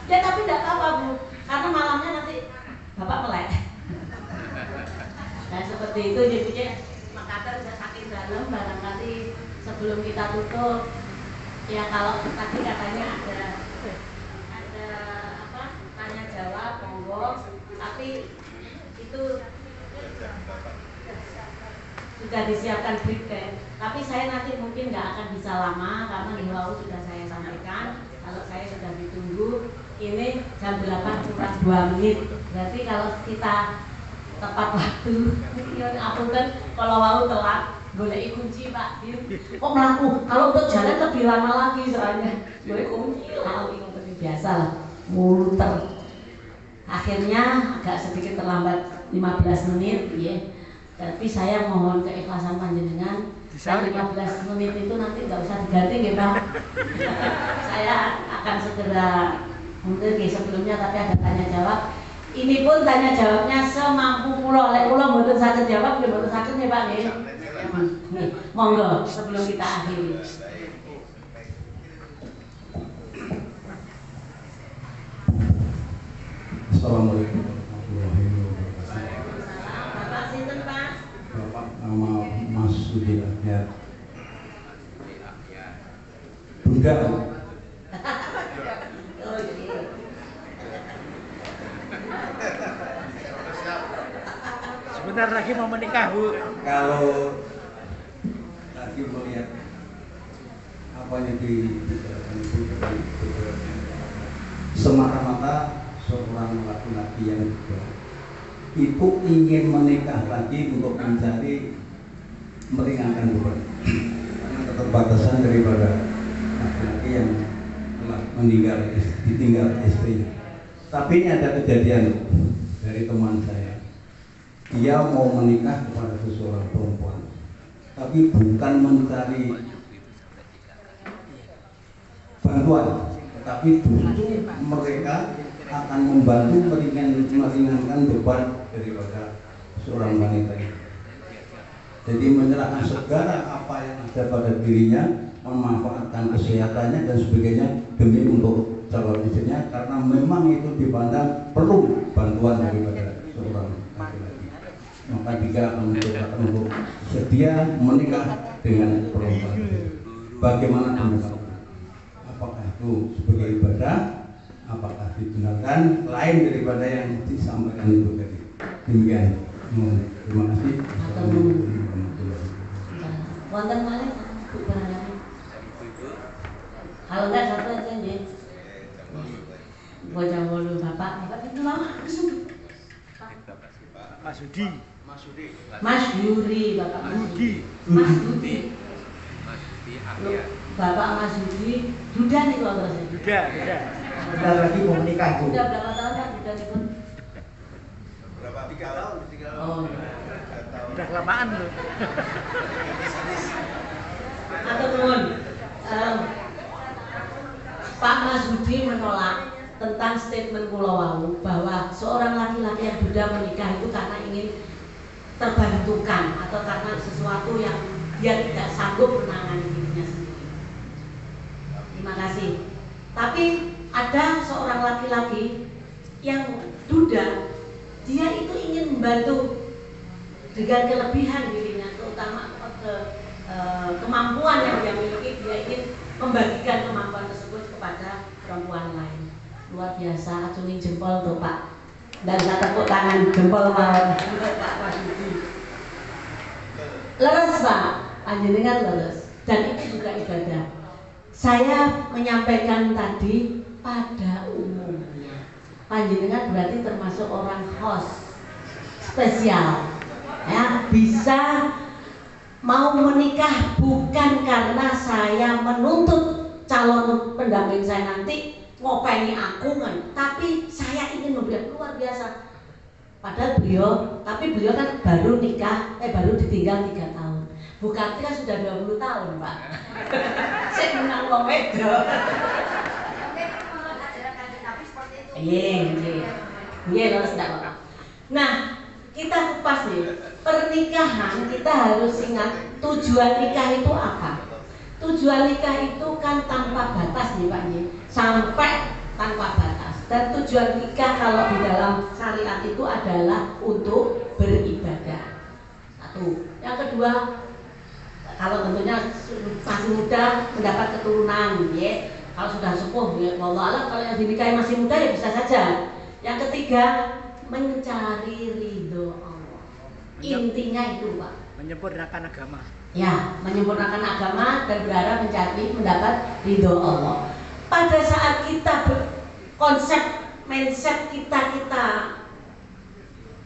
Ya tapi tidak apa-apa Bu, karena malamnya nanti bapak melek. Nah seperti itu jadinya Makassar bisa saking dalam, barangkali sebelum kita tutup ya kalau tadi katanya ada apa tanya jawab monggo, tapi itu sudah disiapkan briefcase. Tapi saya nanti mungkin nggak akan bisa lama karena himbau sudah saya sampaikan. Kalau saya sudah ditunggu, ini jam 8 kurang 2 menit. Berarti kalau kita tepat waktu, aku kan kalau mau telat, boleh kunci Pak. Kok melaku? Kalau untuk jalan lebih lama lagi soalnya. Boleh kunci lah, ini biasa lah, muter. Akhirnya agak sedikit terlambat 15 menit, ya. Tapi saya mohon keikhlasan panjenengan. Dan 15 menit itu nanti nggak usah diganti ya Pak. Saya akan segera mungkin sebelumnya tapi ada tanya jawab. Ini pun tanya jawabnya semampu kula. Lek kula mboten saged jawab, nggih mboten saged nggih Pak nggih. Nih, monggo sebelum kita akhiri. Assalamualaikum warahmatullahi wabarakatuh. Bapak sinten Pak? Bapak nama Mas Sudi Ahyar. Bunda. Oh iya. Sebentar lagi mau menikah Bu. Kalau lagi melihat apa yang dibicarakan Ibu semata-mata seorang laki-laki yang juga itu ingin menikah lagi untuk mencari meringankan beban karena keterbatasan daripada laki-laki yang telah meninggal ditinggal istrinya. Tapi ini ada kejadian dari teman saya. Dia mau menikah kepada seseorang perempuan, tapi bukan mencari bantuan, tetapi justru mereka akan membantu meringankan beban daripada seorang wanita itu. Jadi menyerahkan segala apa yang ada pada dirinya, memanfaatkan kesehatannya dan sebagainya demi untuk calon istrinya, karena memang itu dipandang perlu bantuan daripada seorang laki-laki. Maka jika mencoba untuk sedia menikah dengan perempuan, bagaimana pendapatnya? Apakah itu sebagai ibadah? Apakah dibenarkan lain daripada yang disampaikan itu tadi? Demikian. Terima kasih. Assalamualaikum warahmatullahi wabarakatuh. Wonten malih Bu barangkali. Kalau enggak satu aja nggih. Bocah bolu Bapak itu lama langsung. Mas Yudi. Mas Yuri, Bapak Mas Yudi. Mas Yudi. Bapak Mas Yudi, Duda nih kalau terus. Duda. Bentar lagi mau menikah Bu. Sudah berapa tahun Pak Duda pun? Berapa? 3 tahun. Oh. Udah kelamaan loh. Atau nuwun. Pak Mas Yudi menolak tentang statement kula wau bahwa seorang laki-laki yang sudah menikah itu karena ingin terbantukan atau karena sesuatu yang dia tidak sanggup menangani dirinya sendiri. Terima kasih. Tapi ada seorang laki-laki yang duda, dia itu ingin membantu dengan kelebihan dirinya, terutama kemampuan yang dia miliki, dia ingin membagikan kemampuan tersebut kepada perempuan lain. Luar biasa, acungin jempol tuh Pak. Dan saya tepuk tangan jempol Pak Wahyudi. Leres Pak, panjenengan leres. Dan itu juga ibadah. Saya menyampaikan tadi pada umumnya. Panjenengan berarti termasuk orang host spesial. Ya, bisa mau menikah bukan karena saya menuntut calon pendamping saya nanti ngopeni aku kan, tapi saya ingin memberikan luar biasa. Padahal tapi beliau kan baru nikah, baru ditinggal 3 tahun. Bu Karti kan sudah 20 tahun, Pak. Saya menang wong wedok. Iya, harus enggak. Nah, kita kupas nih. Pernikahan kita harus ingat tujuan nikah itu apa? Tujuan nikah itu kan tanpa batas nih, Pak nih. Sampai tanpa batas. Dan tujuan nikah kalau di dalam syariat itu adalah untuk beribadah. Satu. Yang kedua, kalau tentunya masih muda mendapat keturunan, ya. Kalau sudah sepuh, ya wallah, kalau yang dinikahi masih muda ya bisa saja. Yang ketiga, mencari ridho Allah. Intinya itu, Pak. Menyempurnakan agama. Ya, menyempurnakan agama dan berharap mendapat ridho Allah. Pada saat kita konsep mindset kita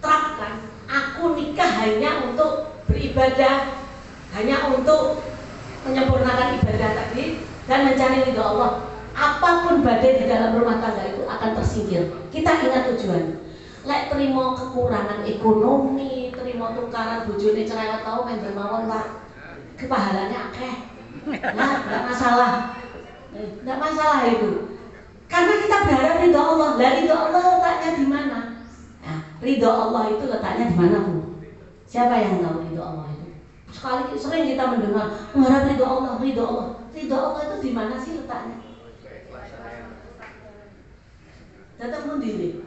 terapkan, aku nikah hanya untuk beribadah, hanya untuk menyempurnakan ibadah tadi dan mencari ridho Allah. Apapun badai di dalam rumah tangga itu akan tersingkir. Kita ingat tujuan. Lek terima kekurangan ekonomi, terima tukaran bojone cerewet tau main dermawan, Pak. Kepahalanya akeh. Nah, enggak masalah. Enggak masalah itu. Karena kita berharap ridho Allah. Lah ridho Allah letaknya di mana? Nah, ridho Allah itu letaknya di mana, Bu? Siapa yang tahu ridho Allah itu? Sekali sering kita mendengar mengharap ridho Allah, ridho Allah. Ridho Allah itu di mana sih letaknya? Datang sendiri.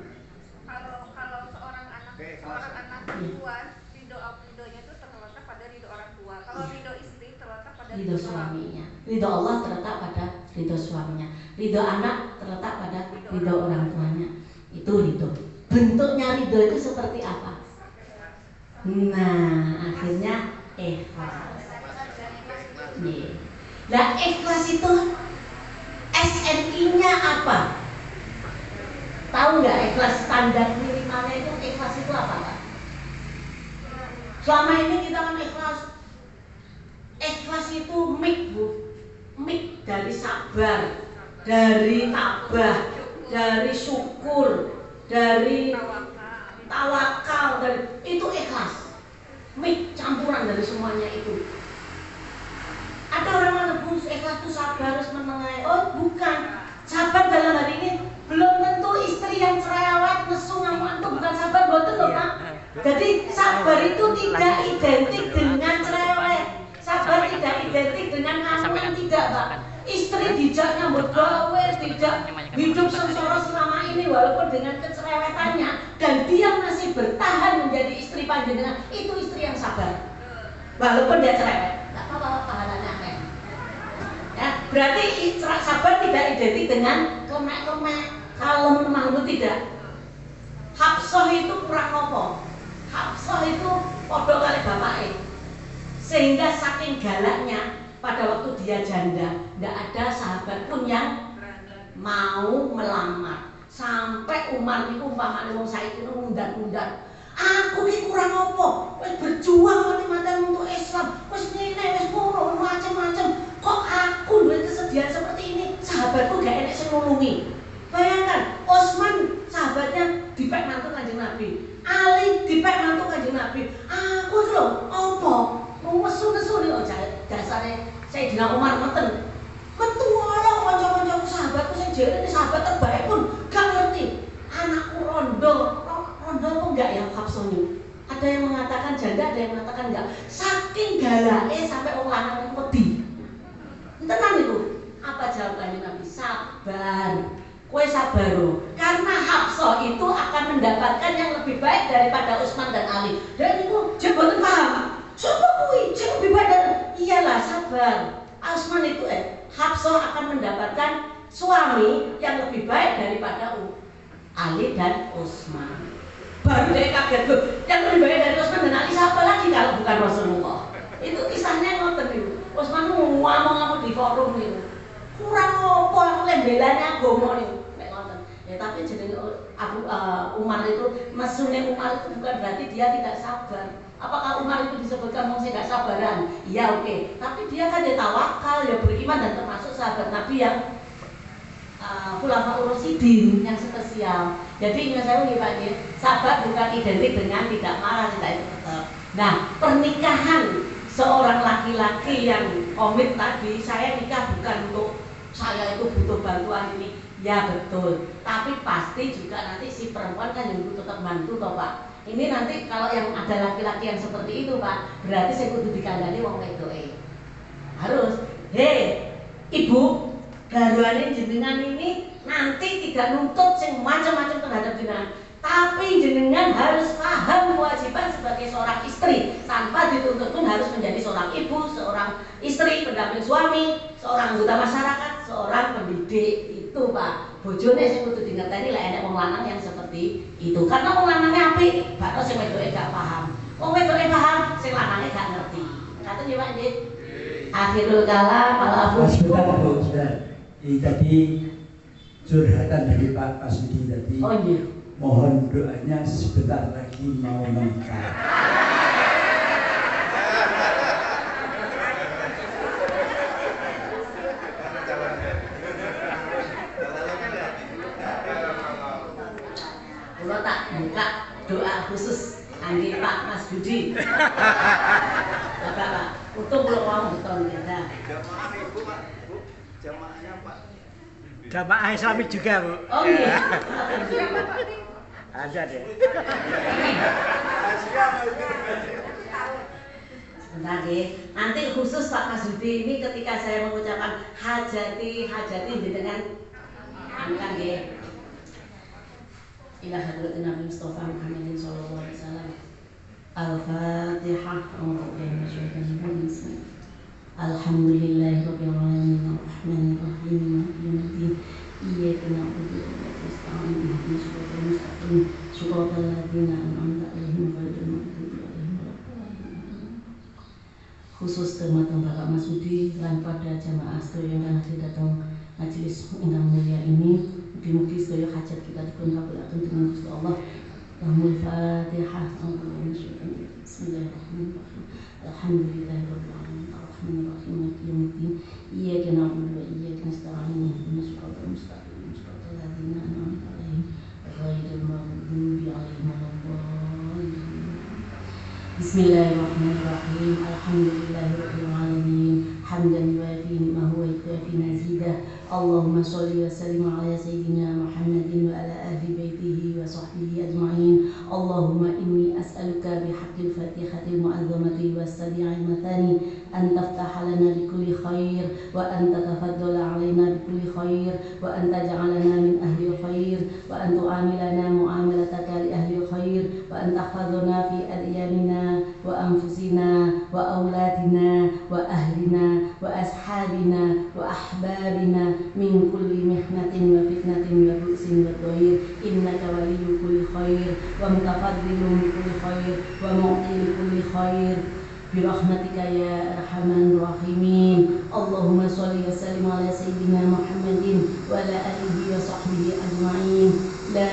Kalau seorang anak perempuan, ridhonya itu terletak pada ridho orang tua. Kalau ridho istri terletak pada ridho suaminya. Ridho Allah terletak pada ridho suaminya. Ridho anak terletak pada ridho orang tuanya. Itu ridho. Bentuknya ridho itu seperti apa? Nah, akhirnya ikhlas. Nih. Nah, ikhlas itu SNI-nya apa? Tahu nggak ikhlas standar minimalnya itu ikhlas itu apa, Pak? Selama ini kita kan ikhlas. Ikhlas itu mik, Bu. Mik dari sabar, dari tabah, dari syukur, dari tawakal, dari itu ikhlas. Mik campuran dari semuanya itu. Ada orang yang nebus ikhlas itu sabar harus menengahi. Oh, bukan. Sabar dalam hari ini belum tentu istri yang cerewet nesu ngamuan itu bukan sabar, betul loh, Pak. Jadi sabar itu tidak identik dengan cerewet. Sabar tidak identik dengan ngamuan, tidak, Pak. Istri tidak nyambut gawe, tidak hidup sengsara selama ini walaupun dengan kecerewetannya, dan dia masih bertahan menjadi istri panjenengan, itu istri yang sabar. Walaupun dia cerewet, nggak apa-apa pahalanya kan. Ya, berarti sabar tidak identik dengan kemek-kemek, kalem, lemah lembut, tidak. Hafsah itu kurang apa? Hafsah itu podo kali bapaknya. Sehingga saking galaknya pada waktu dia janda, nggak ada sahabat pun yang mau melamar. Sampai Umar itu umpamane wong saiki ngundang-undang. Aku ki kurang apa? Wis berjuang mati-matian untuk Islam. Wis ngene, wis ngono, macam-macam. Kok aku duwe kesedihan seperti ini? Sahabatku gak enek sing nulungi. Bayangkan, Utsman sahabatnya dipek mantu Kanjeng Nabi. Ali dipek mantu Kanjeng Nabi. Aku iki lho, apa? Mau nesu-nesu nih, dasare Sayyidina Umar ngoten. Ketua lah kanca-kancaku sahabatku sing jere sahabat terbaik pun gak ngerti. Anakku rondo apa enggak ya Hafsahnya? Ada yang mengatakan janda, ada yang mengatakan enggak. Saking galake sampai wong lanang wedi. Tenan itu. Apa jawabannya Nabi? Sabar. Kowe sabar. Karena Hafsah itu akan mendapatkan yang lebih baik daripada Utsman dan Ali. Dan itu jeboten paham. Sopo kuwi sing lebih baik dari iyalah sabar. Utsman itu Hafsah akan mendapatkan suami yang lebih baik daripada Ali dan Utsman. Baru dia kaget loh, yang lebih baik dari Utsman dan Ali siapa lagi kalau bukan Rasulullah? Itu kisahnya ngoten itu. Utsman ngomong di forum itu. Kurang apa aku lembelane agama niku. Nek ngoten. Ya tapi jenenge Umar itu, mesune Umar itu bukan berarti dia tidak sabar. Apakah Umar itu disebutkan wong sing gak sabaran? Iya, oke. Tapi dia kan dia tawakal, ya beriman dan termasuk sahabat Nabi yang Khulafaur Rasyidin yang spesial. Jadi ingat saya nggih Pak nggih, Sabar bukan identik dengan tidak marah, tidak itu tetap. Nah, pernikahan seorang laki-laki yang komit tadi, saya nikah bukan untuk saya itu butuh bantuan ini. Ya betul, tapi pasti juga nanti si perempuan kan yang tetap bantu toh Pak. Ini nanti kalau yang ada laki-laki yang seperti itu Pak, berarti saya kudu dikandani wong wedoke. Harus, hei ibu, garwane jenengan ini nanti tidak nuntut sing macam-macam terhadap jenengan, tapi jenengan harus paham kewajiban sebagai seorang istri. Tanpa dituntut pun harus menjadi seorang ibu, seorang istri, pendamping suami, seorang anggota masyarakat, seorang pendidik. Itu Pak, bojone sing kudu dingerteni lek enek wong lanang yang seperti itu. Karena wong lanange apik, bakal sing wedoke gak paham. Wong wedoke paham, sing lanange gak ngerti. Ngaten ya Pak nggih. Akhirul kalam ala sebentar Bu, sebentar. Ini tadi curhatan dari Pak Pasudi tadi. Oh iya. Mohon doanya sebentar lagi mau menikah. Kalau tak buka doa khusus kangge Pak Mas Budi. Bapak, untung belum mau beton kita. Jamaah Ibu Pak, Bu, jamaahnya Pak. Jamaah Islamik juga Bu. Oh iya. Ada deh. Sebentar deh. Nanti khusus Pak Mas Budi ini ketika saya mengucapkan hajati dengan angkat nggih. Ila hadratin Nabi Mustafa Muhammadin sallallahu alaihi wasallam. Al-Fatihah. Alhamdulillahirabbil alamin arrahmanir rahim maliki yaumiddin. Iyyaka na'budu wa iyyaka nasta'in ihdinas siratal mustaqim siratal ladzina an'amta 'alaihim ghairil maghdubi 'alaihim waladdallin. Khusus dumateng Bapak Mas Budi lan pada jamaah sedaya ingkang hadir datang majelis ingkang mulia ini. Mugi-mugi sedaya hajat kita dipun kabulaken dengan Gusti Allah. Lahumul Fatihah. Bismillahirrahmanirrahim. Alhamdulillahirabbil alamin arrahmanir rahim maliki yaumiddin. Iyyaka na'budu wa iyyaka nasta'in ihdinas siratal mustaqim siratal ladzina an'amta 'alaihim ghairil maghdubi 'alaihim waladdallin. Bismillahirrahmanirrahim. Alhamdulillahirabbil alamin hamdan yuwafi ni'mahu wa yukafi mazidah. Allahumma sholli wa sallim ala sayyidina Muhammadin wa ala ahli baitihi wa sahbihi ajma'in. Allahumma inni as'aluka bihaqqil Fatihatil mu'azzamati was sabi'il mathani an taftaha lana bi kulli khair wa an tatafaddala alaina bi kulli khair wa an taj'alana min ahli khair wa an tu'amilana mu'amalataka li ahli khair wa an tahfazuna fi adyanina wa anfusina wa auladina wa ahlina wa ashabina wa ahbabina min kulli mihnatin wa fitnatin wa bu'sin wa dhair. Innaka waliyyu kulli khair wa mutafaddilun bi kulli khair wa mu'ti li kulli khair birahmatika ya arhamar rahimin. Allahumma sholli wa sallim ala sayyidina Muhammadin wa ala alihi wa sahbihi ajma'in. La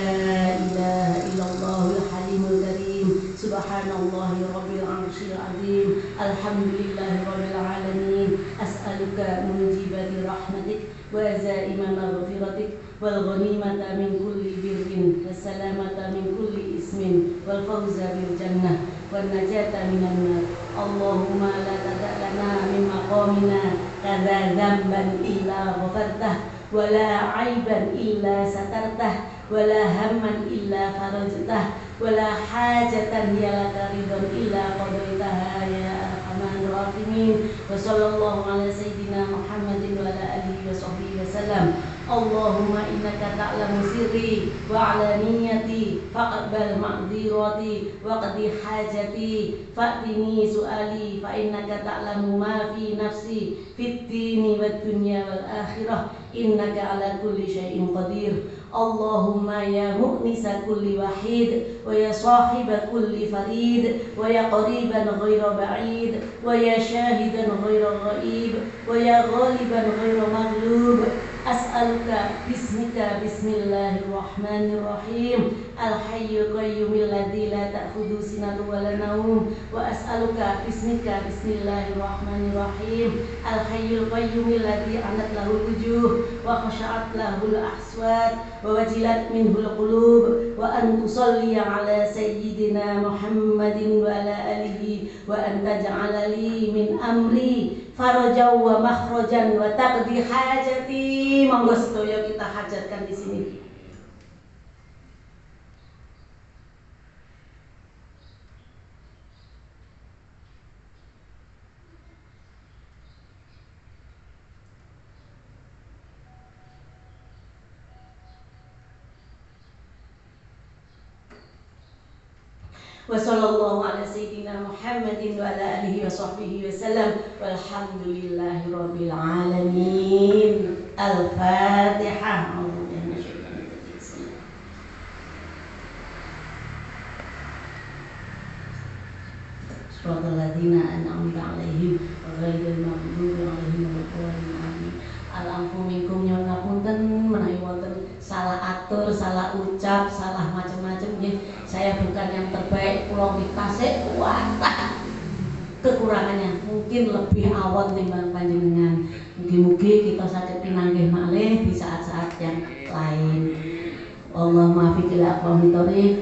ilaha illallahul halimul karim. Subhanallahi rabbil arsyil azim. Alhamdulillahi rabbil alamin. As'aluka mujibati rahmatik wa zaima maghfiratik wal ghanimata min kulli birrin was salamata min kulli ismin wal fawza bil jannah wan najata minan nar. Allahumma la tada' lana min maqamina kadza dzamban illa ghafartah wa la 'aiban illa satartah wa la hamman illa farajtah wa la hajatan hiya laka ridwan illa qadaitaha ya arhamar rahimin. Wa sallallahu ala sayyidina Muhammadin wa ala alihi wa sahbihi wasallam. Allahumma innaka ta'lamu sirri wa alaniyati faqbal ma'dzirati wa qadi hajati fa'tini su'ali fa innaka ta'lamu ma fi nafsi fid dini wad dunya wal akhirah innaka ala kulli syai'in qadir. Allahumma ya mu'nisa kulli wahid wa ya sahiba kulli farid wa ya qariban ghaira ba'id wa ya syahidan ghaira ghaib wa ya ghaliban ghaira maghlub. As'aluka bismika bismillahirrahmanirrahim al-hayyul qayyumil ladzi la ta'khudhu sinatun wa la naum wa as'aluka bismika bismillahirrahmanirrahim al-hayyul qayyumil ladzi anat lahul wujuh wa وخشعت له الأصوات ووجلت منه القلوب وأن تصلي على سيدنا محمد وعلى آله وأن تجعل لي من أمري فرجا ومخرجا وتقضي حاجتي. Monggo sedaya kita hajatkan di sini. Wa sallallahu ala sayyidina Muhammadin wa ala alihi wa sahbihi wa sallam walhamdulillahi rabbil alamin. Al-Fatihah. Shiratal ladzina an'amta 'alaihim ghairil maghdubi 'alaihim waladdallin. Alhamdulillah minkum nyuwun ngapunten menawi wonten salah atur, salah ucap, salah macam-macam nggih. Saya bukan yang terbaik, kula dikasih kuatah. Kekurangannya mungkin lebih awon timbang panjenengan. Mugi-mugi kita saged pinanggih malih di saat-saat yang lain. Allahumma fi ila aqwamit thoriq.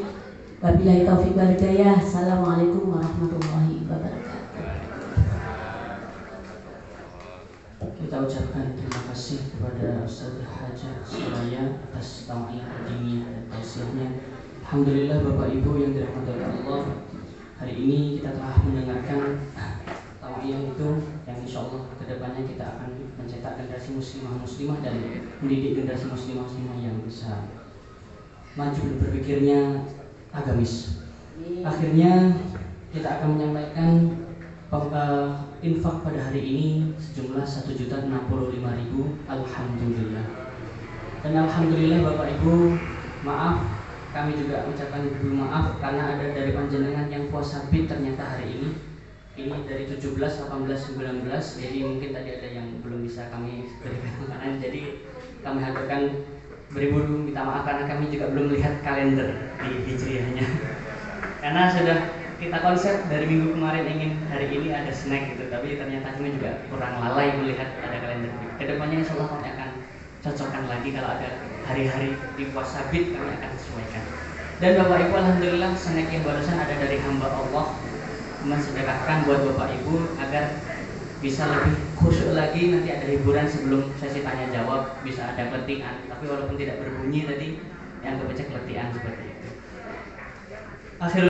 Wabillahi taufiq wal hidayah. Assalamualaikum warahmatullahi wabarakatuh. Kita ucapkan terima kasih kepada Ustaz Haja Suraya atas tausiah ilmiah dan tausiahnya. Alhamdulillah Bapak Ibu yang dirahmati Allah, hari ini kita telah mendengarkan tausiah itu yang insya Allah kedepannya kita akan mencetak generasi muslimah dan mendidik generasi muslimah yang bisa maju dan berpikirnya agamis. Akhirnya kita akan menyampaikan infak pada hari ini sejumlah 1.065.000. Alhamdulillah. Dan alhamdulillah Bapak Ibu, maaf kami juga ucapkan dulu maaf karena ada dari panjenengan yang puasa bid ternyata hari ini. Ini dari 17, 18, 19. Jadi mungkin tadi ada yang belum bisa kami berikan makanan. Jadi kami haturkan beribu minta maaf karena kami juga belum melihat kalender di hijriahnya. Karena sudah kita konsep dari minggu kemarin ingin hari ini ada snack gitu, tapi ternyata kami juga kurang lalai melihat ada kalender. Kedepannya insya Allah kami akan cocokkan lagi kalau ada hari-hari di puasa bid kami akan sesuaikan. Dan Bapak Ibu alhamdulillah snack yang barusan ada dari hamba Allah mensedekahkan buat Bapak Ibu agar bisa lebih khusyuk lagi. Nanti ada hiburan sebelum sesi tanya jawab, bisa ada keletihan, tapi walaupun tidak berbunyi tadi yang kepecah keletihan seperti itu. Akhir